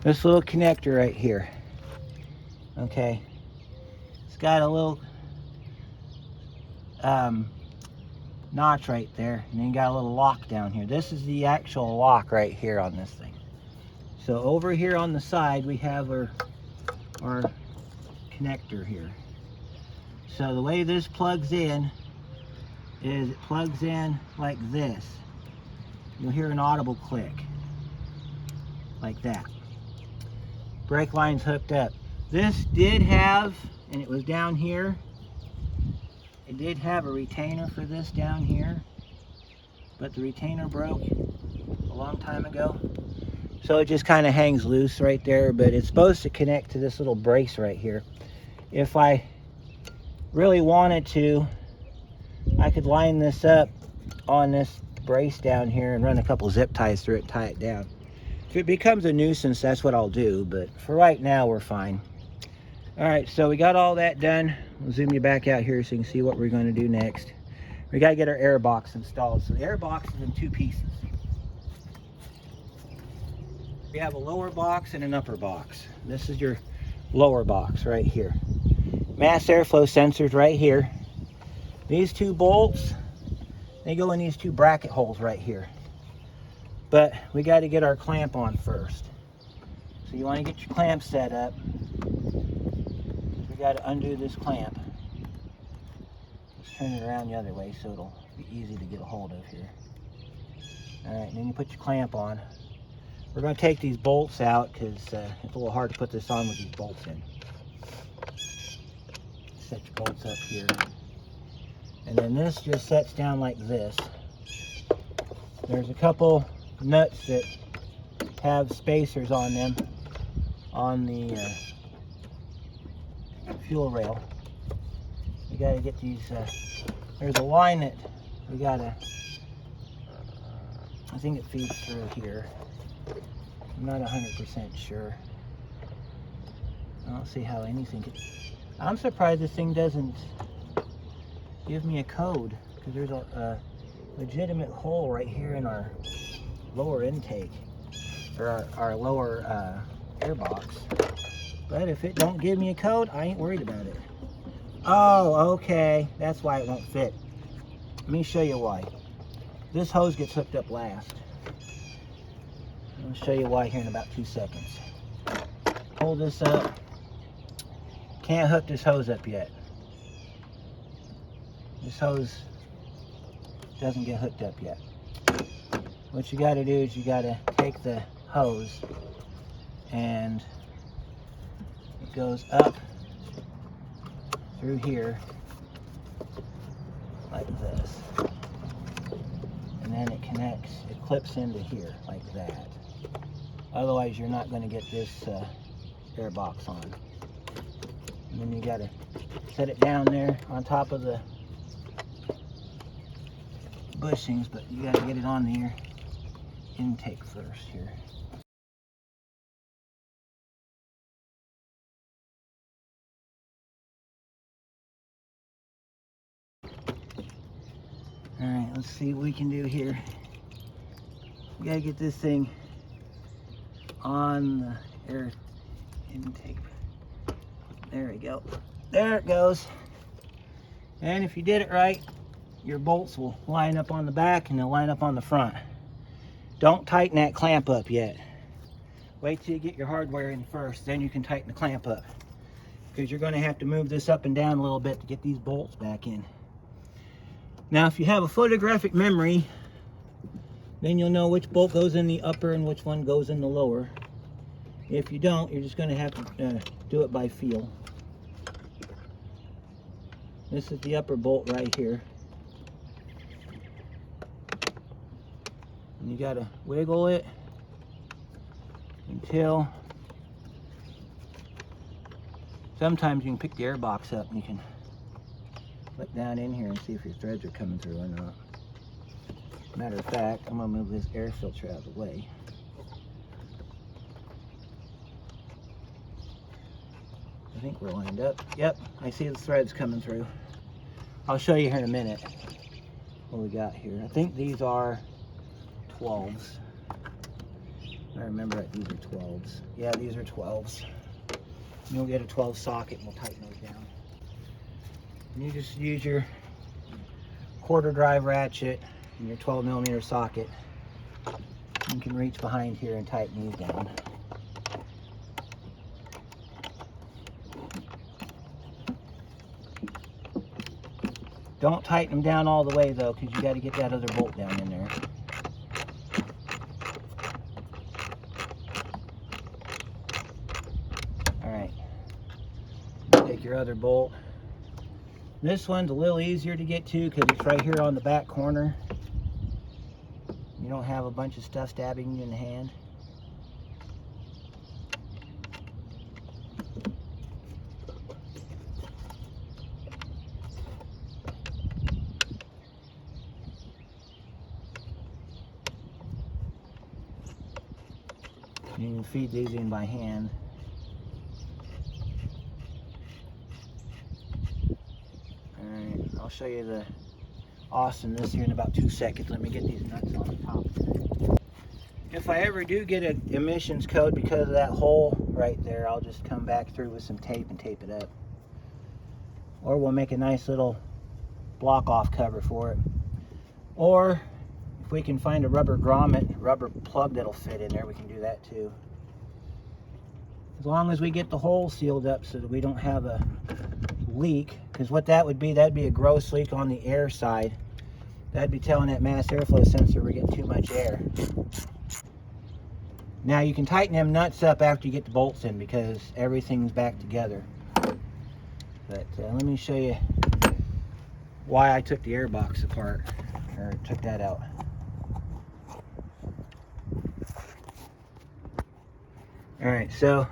this little connector right here, okay, it's got a little notch right there, and then you got a little lock down here. This is the actual lock right here on this thing. So over here on the side, we have our connector here. So the way this plugs in is it plugs in like this. You'll hear an audible click like that. Brake line's hooked up. This did have, and it was down here, it did have a retainer for this down here, but the retainer broke a long time ago. So it just kind of hangs loose right there, but it's supposed to connect to this little brace right here. If I really wanted to, I could line this up on this brace down here and run a couple zip ties through it and tie it down. If it becomes a nuisance, that's what I'll do, but for right now, we're fine. All right, so we got all that done. We'll zoom you back out here so you can see what we're going to do next. We got to get our air box installed. So the air box is in two pieces. We have a lower box and an upper box. This is your lower box right here. Mass airflow sensors right here. These two bolts, they go in these two bracket holes right here. But we got to get our clamp on first. So you want to get your clamp set up. We got to undo this clamp. Let's turn it around the other way so it'll be easy to get a hold of here. All right, and then you put your clamp on. We're going to take these bolts out because it's a little hard to put this on with these bolts in. Set your bolts up here. And then this just sets down like this. There's a couple nuts that have spacers on them on the fuel rail. We got to get these, there's a line that we got to, I think it feeds through here. I'm not 100% sure. I don't see how anything could, I'm surprised this thing doesn't give me a code, because there's a legitimate hole right here in our lower intake, or our lower air box. But if it don't give me a code, I ain't worried about it. Oh, okay, that's why it won't fit. Let me show you why. This hose gets hooked up last. I'll show you why here in about 2 seconds. Pull this up. Can't hook this hose up yet. This hose doesn't get hooked up yet. What you got to do is you got to take the hose, and it goes up through here like this, and then it connects, it clips into here like that. Otherwise you're not going to get this air box on. And then you got to set it down there on top of the bushings, but you got to get it on your intake first here. All right, let's see what we can do here. We got to get this thing on the air intake. There we go. There it goes. And if you did it right, your bolts will line up on the back and they'll line up on the front. Don't tighten that clamp up yet. Wait till you get your hardware in first, then you can tighten the clamp up. because you're going to have to move this up and down a little bit to get these bolts back in. Now, if you have a photographic memory, then you'll know which bolt goes in the upper and which one goes in the lower. If you don't, you're just going to have to do it by feel. This is the upper bolt right here. And you got to wiggle it until, sometimes you can pick the air box up and you can look down in here and see if your threads are coming through or not. Matter of fact, I'm going to move this air filter out of the way. I think we're lined up. Yep, I see the threads coming through. I'll show you here in a minute what we got here. I think these are 12s. I remember that these are 12s. Yeah, these are 12s. You'll get a 12 socket and we'll tighten those down. And you just use your quarter drive ratchet and your 12mm socket. You can reach behind here and tighten these down. Don't tighten them down all the way though, because you got to get that other bolt down in there. Alright, take your other bolt. This one's a little easier to get to because it's right here on the back corner. You don't have a bunch of stuff stabbing you in the hand. You can feed these in by hand. Alright, I'll show you the awesomeness here in about 2 seconds. Let me get these nuts on the top. If I ever do get an emissions code because of that hole right there, I'll just come back through with some tape and tape it up. Or we'll make a nice little block off cover for it. Or if we can find a rubber grommet, rubber plug that'll fit in there, we can do that too. As long as we get the hole sealed up so that we don't have a leak, because what that would be, that'd be a gross leak on the air side. That'd be telling that mass airflow sensor we're getting too much air. Now you can tighten them nuts up after you get the bolts in because everything's back together. But let me show you why I took the air box apart, or took that out. Alright, so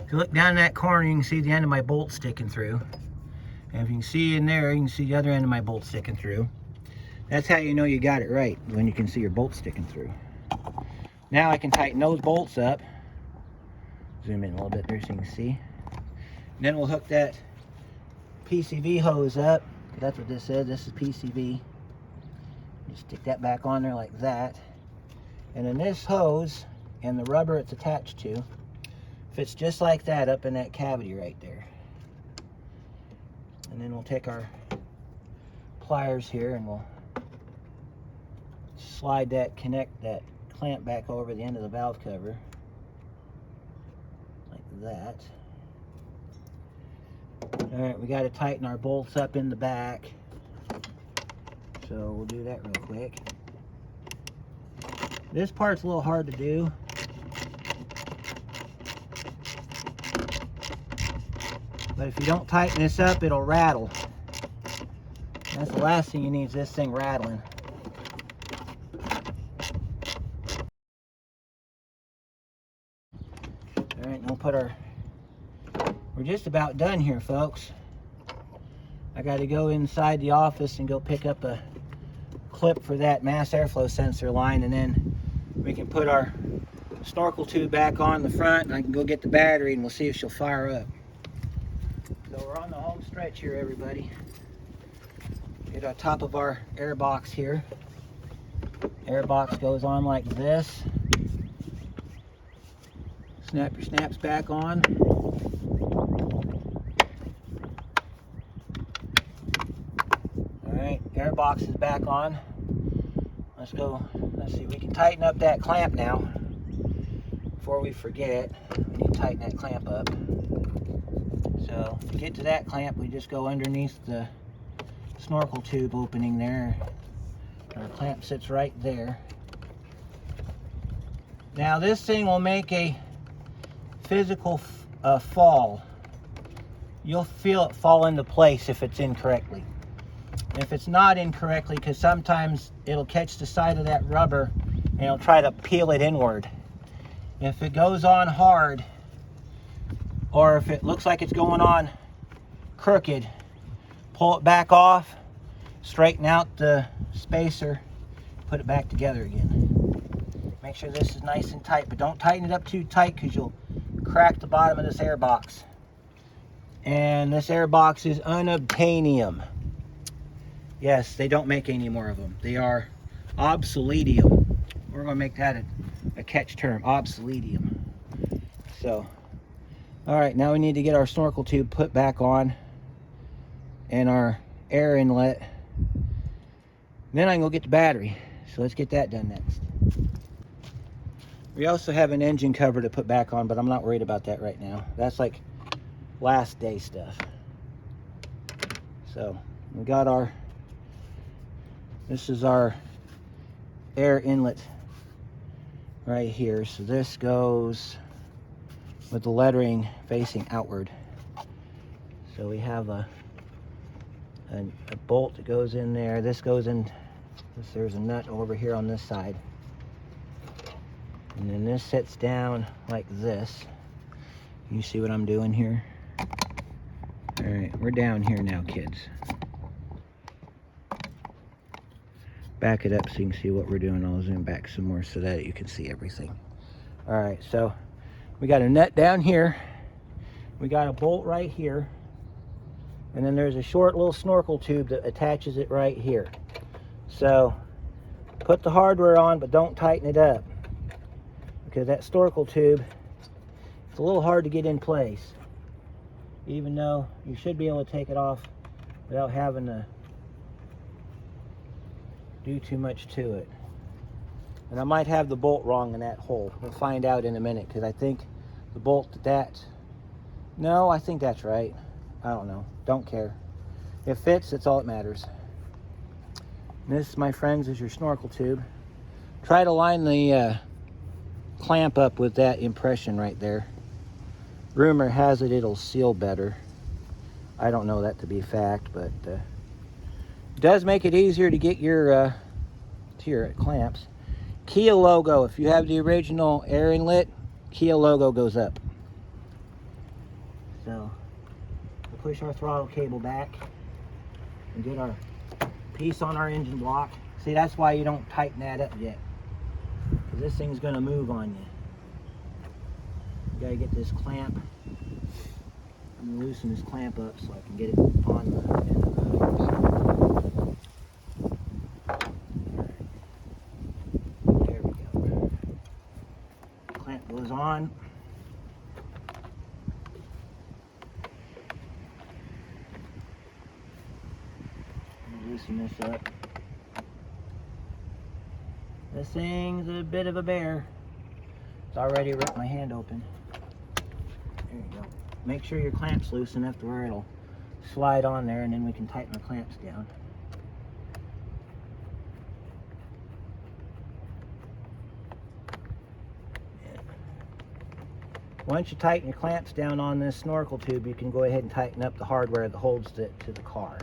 if you look down that corner, you can see the end of my bolt sticking through. And if you can see in there, you can see the other end of my bolt sticking through. That's how you know you got it right, when you can see your bolt sticking through. Now I can tighten those bolts up. Zoom in a little bit there so you can see. And then we'll hook that PCV hose up. That's what this is. This is PCV. Just stick that back on there like that. And then this hose and the rubber it's attached to fits just like that up in that cavity right there. And then we'll take our pliers here and we'll slide that, connect that clamp back over the end of the valve cover like that. Alright, we got to tighten our bolts up in the back, so we'll do that real quick. This part's a little hard to do. But if you don't tighten this up, it'll rattle. That's the last thing you need, is this thing rattling. Alright, we'll put our... We're just about done here, folks. I got to go inside the office and go pick up a clip for that mass airflow sensor line, and then we can put our snorkel tube back on the front, and I can go get the battery and we'll see if she'll fire up. So we're on the home stretch here, everybody. Get on top of our air box here. Air box goes on like this. Snap your snaps back on. Alright, air box is back on. Let's go. Let's see, we can tighten up that clamp now. Before we forget, we need to tighten that clamp up. So to get to that clamp, we just go underneath the snorkel tube opening there. Our clamp sits right there. Now this thing will make a physical fall. You'll feel it fall into place if it's incorrectly. If it's not incorrectly, because sometimes it'll catch the side of that rubber and it'll try to peel it inward. If it goes on hard, or if it looks like it's going on crooked, pull it back off, straighten out the spacer, put it back together again. Make sure this is nice and tight, but don't tighten it up too tight because you'll crack the bottom of this air box. And this air box is unobtainium. Yes, they don't make any more of them. They are obsoletium. We're going to make that a catch term, obsoletium. So, all right, now we need to get our snorkel tube put back on and our air inlet. Then I can go get the battery. So let's get that done next. We also have an engine cover to put back on, but I'm not worried about that right now. That's like last day stuff. So we got our, this is our air inlet right here. So this goes with the lettering facing outward. So we have a bolt that goes in there. This goes in, there's a nut over here on this side. And then this sits down like this. You see what I'm doing here? All right, we're down here now, kids. Back it up so you can see what we're doing. I'll zoom back some more so that you can see everything. All right, so we got a nut down here. We got a bolt right here. And then there's a short little snorkel tube that attaches it right here. So put the hardware on, but don't tighten it up, because that snorkel tube, it's a little hard to get in place, even though you should be able to take it off without having to do too much to it. And I might have the bolt wrong in that hole. We'll find out in a minute, because I think the bolt no, I think that's right. I don't know, don't care. It fits, that's all that matters. And this, my friends, is your snorkel tube. Try to line the clamp up with that impression right there. Rumor has it it'll seal better. I don't know that to be fact, but it does make it easier to get your to your clamps. Kia logo, if you have the original air inlet, Kia logo goes up. So we'll push our throttle cable back and get our piece on our engine block. See, that's why you don't tighten that up yet, because this thing's going to move on you. You got to get this clamp. I'm going to loosen this clamp up so I can get it on the end of the hose. There we go. Clamp goes on. Loosen this up. This thing's a bit of a bear. It's already ripped my hand open. There you go. Make sure your clamp's loose enough to where it'll slide on there, and then we can tighten the clamps down. Once you tighten your clamps down on this snorkel tube, you can go ahead and tighten up the hardware that holds it to the car.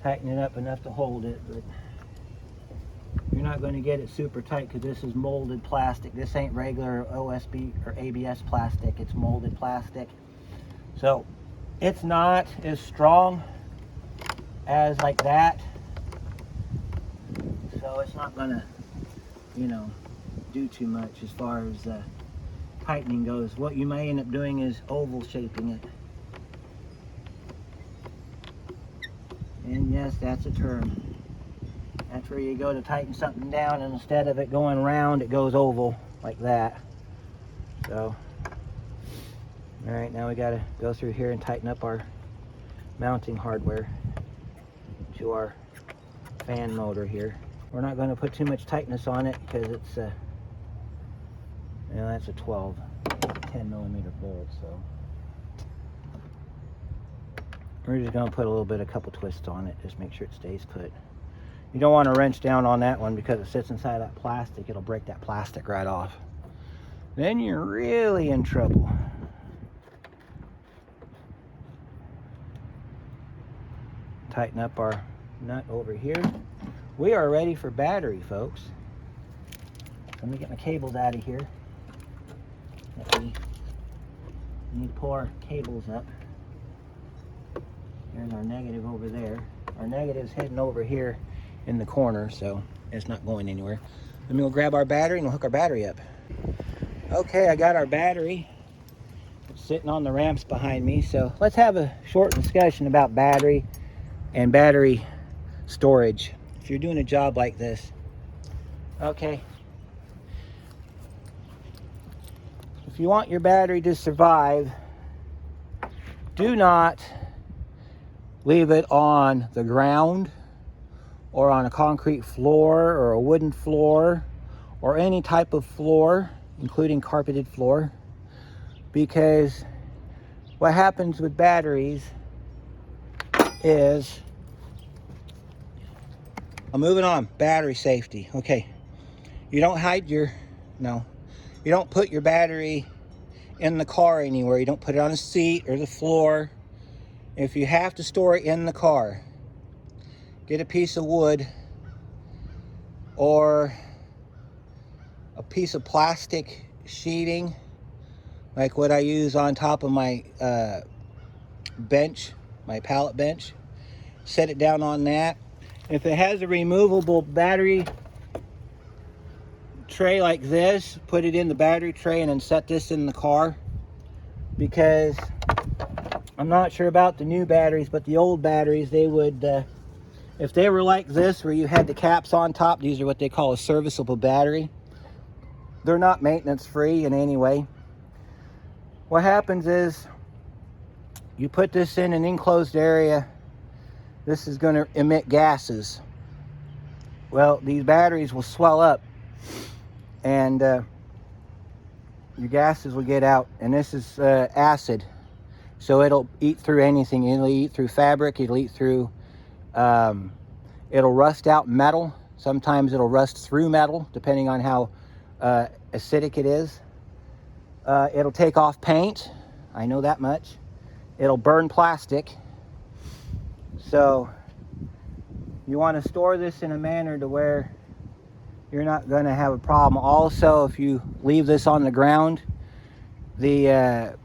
Tighten it up enough to hold it, but you're not going to get it super tight because this is molded plastic. This ain't regular OSB or ABS plastic, it's molded plastic. So it's not as strong as like that. So it's not going to, you know, do too much as far as tightening goes. What you may end up doing is oval shaping it. And yes, that's a term. That's where you go to tighten something down, and instead of it going round, it goes oval like that. So, all right, now we gotta go through here and tighten up our mounting hardware to our fan motor here. We're not gonna put too much tightness on it because it's Now that's a 10 millimeter bolt, so we're just going to put a couple twists on it, just make sure it stays put. You don't want to wrench down on that one because it sits inside that plastic. It'll break that plastic right off. Then you're really in trouble. Tighten up our nut over here. We are ready for battery, folks. Let me get my cables out of here. We need to pull our cables up. There's our negative over there. Our negative's heading over here in the corner, so it's not going anywhere. Let me go grab our battery and we'll hook our battery up. Okay, I got our battery. It's sitting on the ramps behind me, so let's have a short discussion about battery and battery storage if you're doing a job like this. Okay. If you want your battery to survive, do not leave it on the ground or on a concrete floor or a wooden floor or any type of floor, including carpeted floor, because what happens with batteries is, I'm moving on, battery safety. Okay, you don't you don't put your battery in the car anywhere. You don't put it on a seat or the floor. If you have to store it in the car, get a piece of wood or a piece of plastic sheeting, like what I use on top of my bench, my pallet bench. Set it down on that. If it has a removable battery tray like this, put it in the battery tray and then set this in the car, because I'm not sure about the new batteries, but the old batteries, they would, if they were like this where you had the caps on top, these are what they call a serviceable battery. They're not maintenance free in any way. What happens is you put this in an enclosed area, this is going to emit gases. Well, these batteries will swell up and your gases will get out, and this is acid, so it'll eat through anything. It'll eat through fabric, it'll eat through, it'll rust out metal. Sometimes it'll rust through metal, depending on how acidic it is. It'll take off paint, I know that much. It'll burn plastic. So you want to store this in a manner to where you're not going to have a problem. Also, if you leave this on the ground, the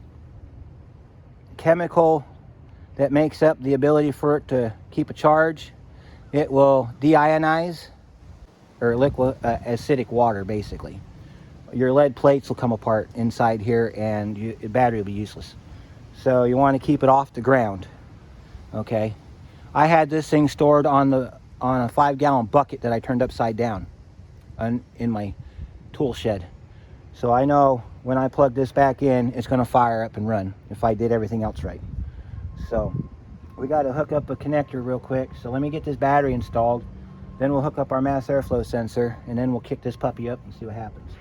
chemical that makes up the ability for it to keep a charge, it will deionize, or liquid acidic water, basically. Your lead plates will come apart inside here and the battery will be useless. So you want to keep it off the ground. Okay, I had this thing stored on a 5-gallon bucket that I turned upside down in my tool shed. So I know when I plug this back in, it's going to fire up and run if I did everything else right. So we got to hook up a connector real quick. So let me get this battery installed. Then we'll hook up our mass airflow sensor, and then we'll kick this puppy up and see what happens.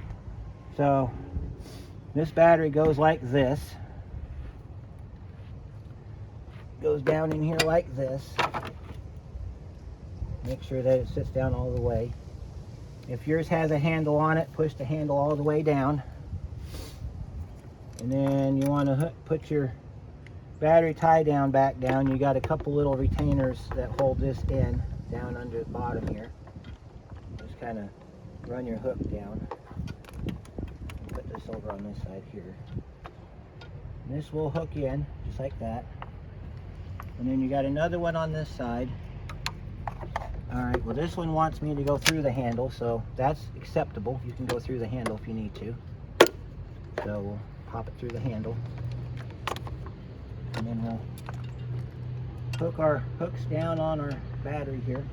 So this battery goes like this. Goes down in here like this. Make sure that it sits down all the way. If yours has a handle on it, push the handle all the way down. And then you want to put your battery tie down back down. You got a couple little retainers that hold this in down under the bottom here. Just kind of run your hook down. Put this over on this side here. And this will hook in just like that. And then you got another one on this side. Alright, well this one wants me to go through the handle, so that's acceptable. You can go through the handle if you need to. So we'll pop it through the handle. And then we'll hook our hooks down on our battery here.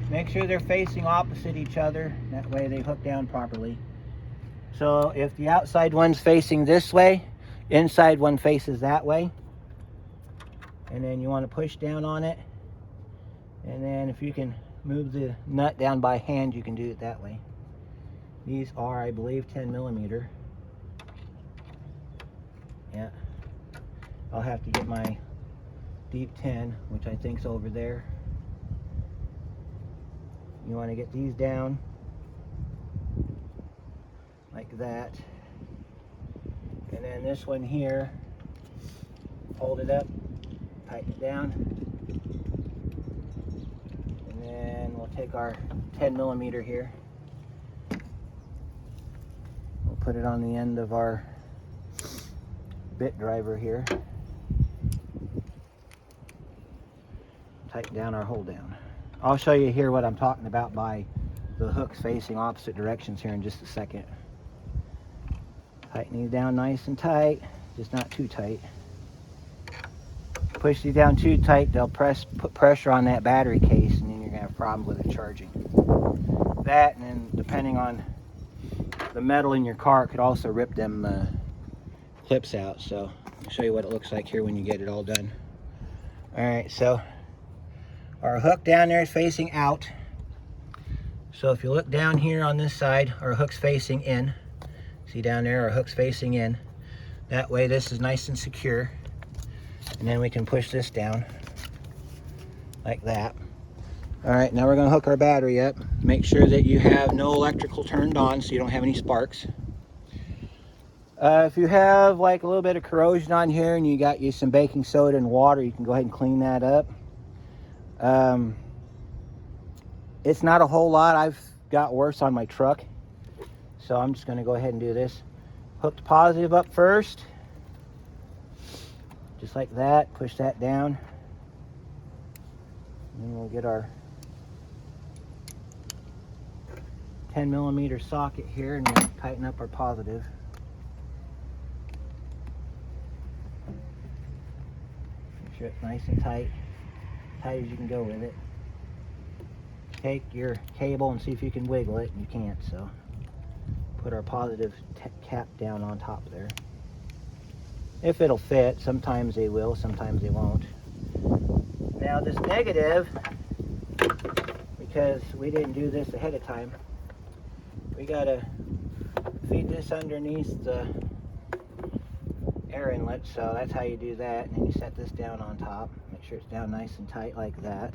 Make sure they're facing opposite each other, that way they hook down properly. So if the outside one's facing this way, inside one faces that way. And then you want to push down on it. And then if you can move the nut down by hand, you can do it that way. These are, I believe, 10 millimeter. Yeah. I'll have to get my deep 10, which I think's over there. You want to get these down like that. And then this one here, hold it up, tighten it down. And then we'll take our 10 millimeter here. We'll put it on the end of our bit driver here. Tighten down our hold down. I'll show you here what I'm talking about by the hooks facing opposite directions here in just a second. Tighten these down nice and tight, just not too tight. Push these down too tight, they'll put pressure on that battery case, and then you're gonna have problems with it charging. That, and then depending on the metal in your car, it could also rip them clips out. So I'll show you what it looks like here when you get it all done. All right, so our hook down there is facing out. So if you look down here on this side, our hook's facing in. See down there, our hook's facing in. That way this is nice and secure. And then we can push this down like that. All right, now we're gonna hook our battery up. Make sure that you have no electrical turned on so you don't have any sparks. If you have like a little bit of corrosion on here and you got you some baking soda and water, you can go ahead and clean that up. It's not a whole lot. I've got worse on my truck. So I'm just gonna go ahead and do this. Hook the positive up first. Just like that, push that down. And then we'll get our 10 millimeter socket here and we'll tighten up our positive. Make sure it's nice and tight as you can go with it. Take your cable and see if you can wiggle it, and you can't, so put our positive cap down on top there. If it'll fit, sometimes they will, sometimes they won't. Now this negative, because we didn't do this ahead of time, we gotta feed this underneath the air inlet, so that's how you do that. And then you set this down on top. Make sure it's down nice and tight like that.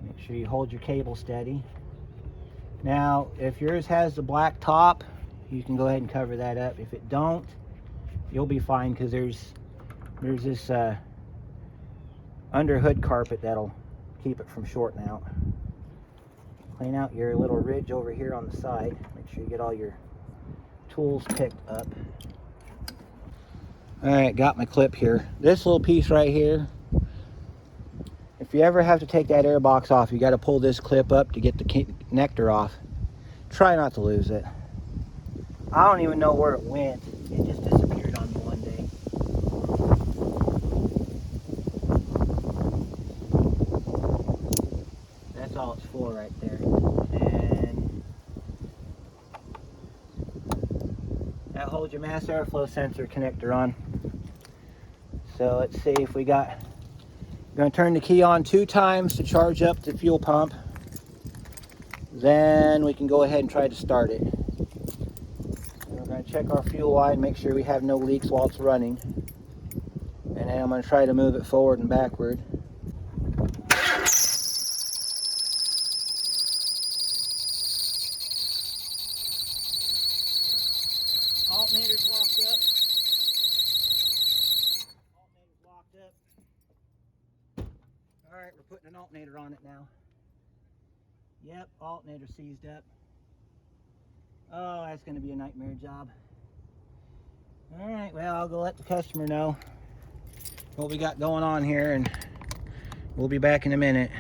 Make sure you hold your cable steady. Now, if yours has the black top, you can go ahead and cover that up. If it don't, you'll be fine, because there's this under hood carpet that'll keep it from shorting out. Clean out your little ridge over here on the side. Make sure you get all your tools picked up. All right, got my clip here. This little piece right here, if you ever have to take that air box off, you got to pull this clip up to get the connector off. Try not to lose it. I don't even know where it went. It just disappeared on me one day. That's all it's for right there. And that holds your mass airflow sensor connector on. So let's see if we got, we're going to turn the key on 2 times to charge up the fuel pump. Then we can go ahead and try to start it. We're going to check our fuel line, make sure we have no leaks while it's running. And then I'm going to try to move it forward and backward. Alternator's locked up. Alternator's locked up. Alright, we're putting an alternator on it now. Yep, alternator seized up. Oh, that's going to be a nightmare job. Alright, well, I'll go let the customer know what we got going on here, and we'll be back in a minute.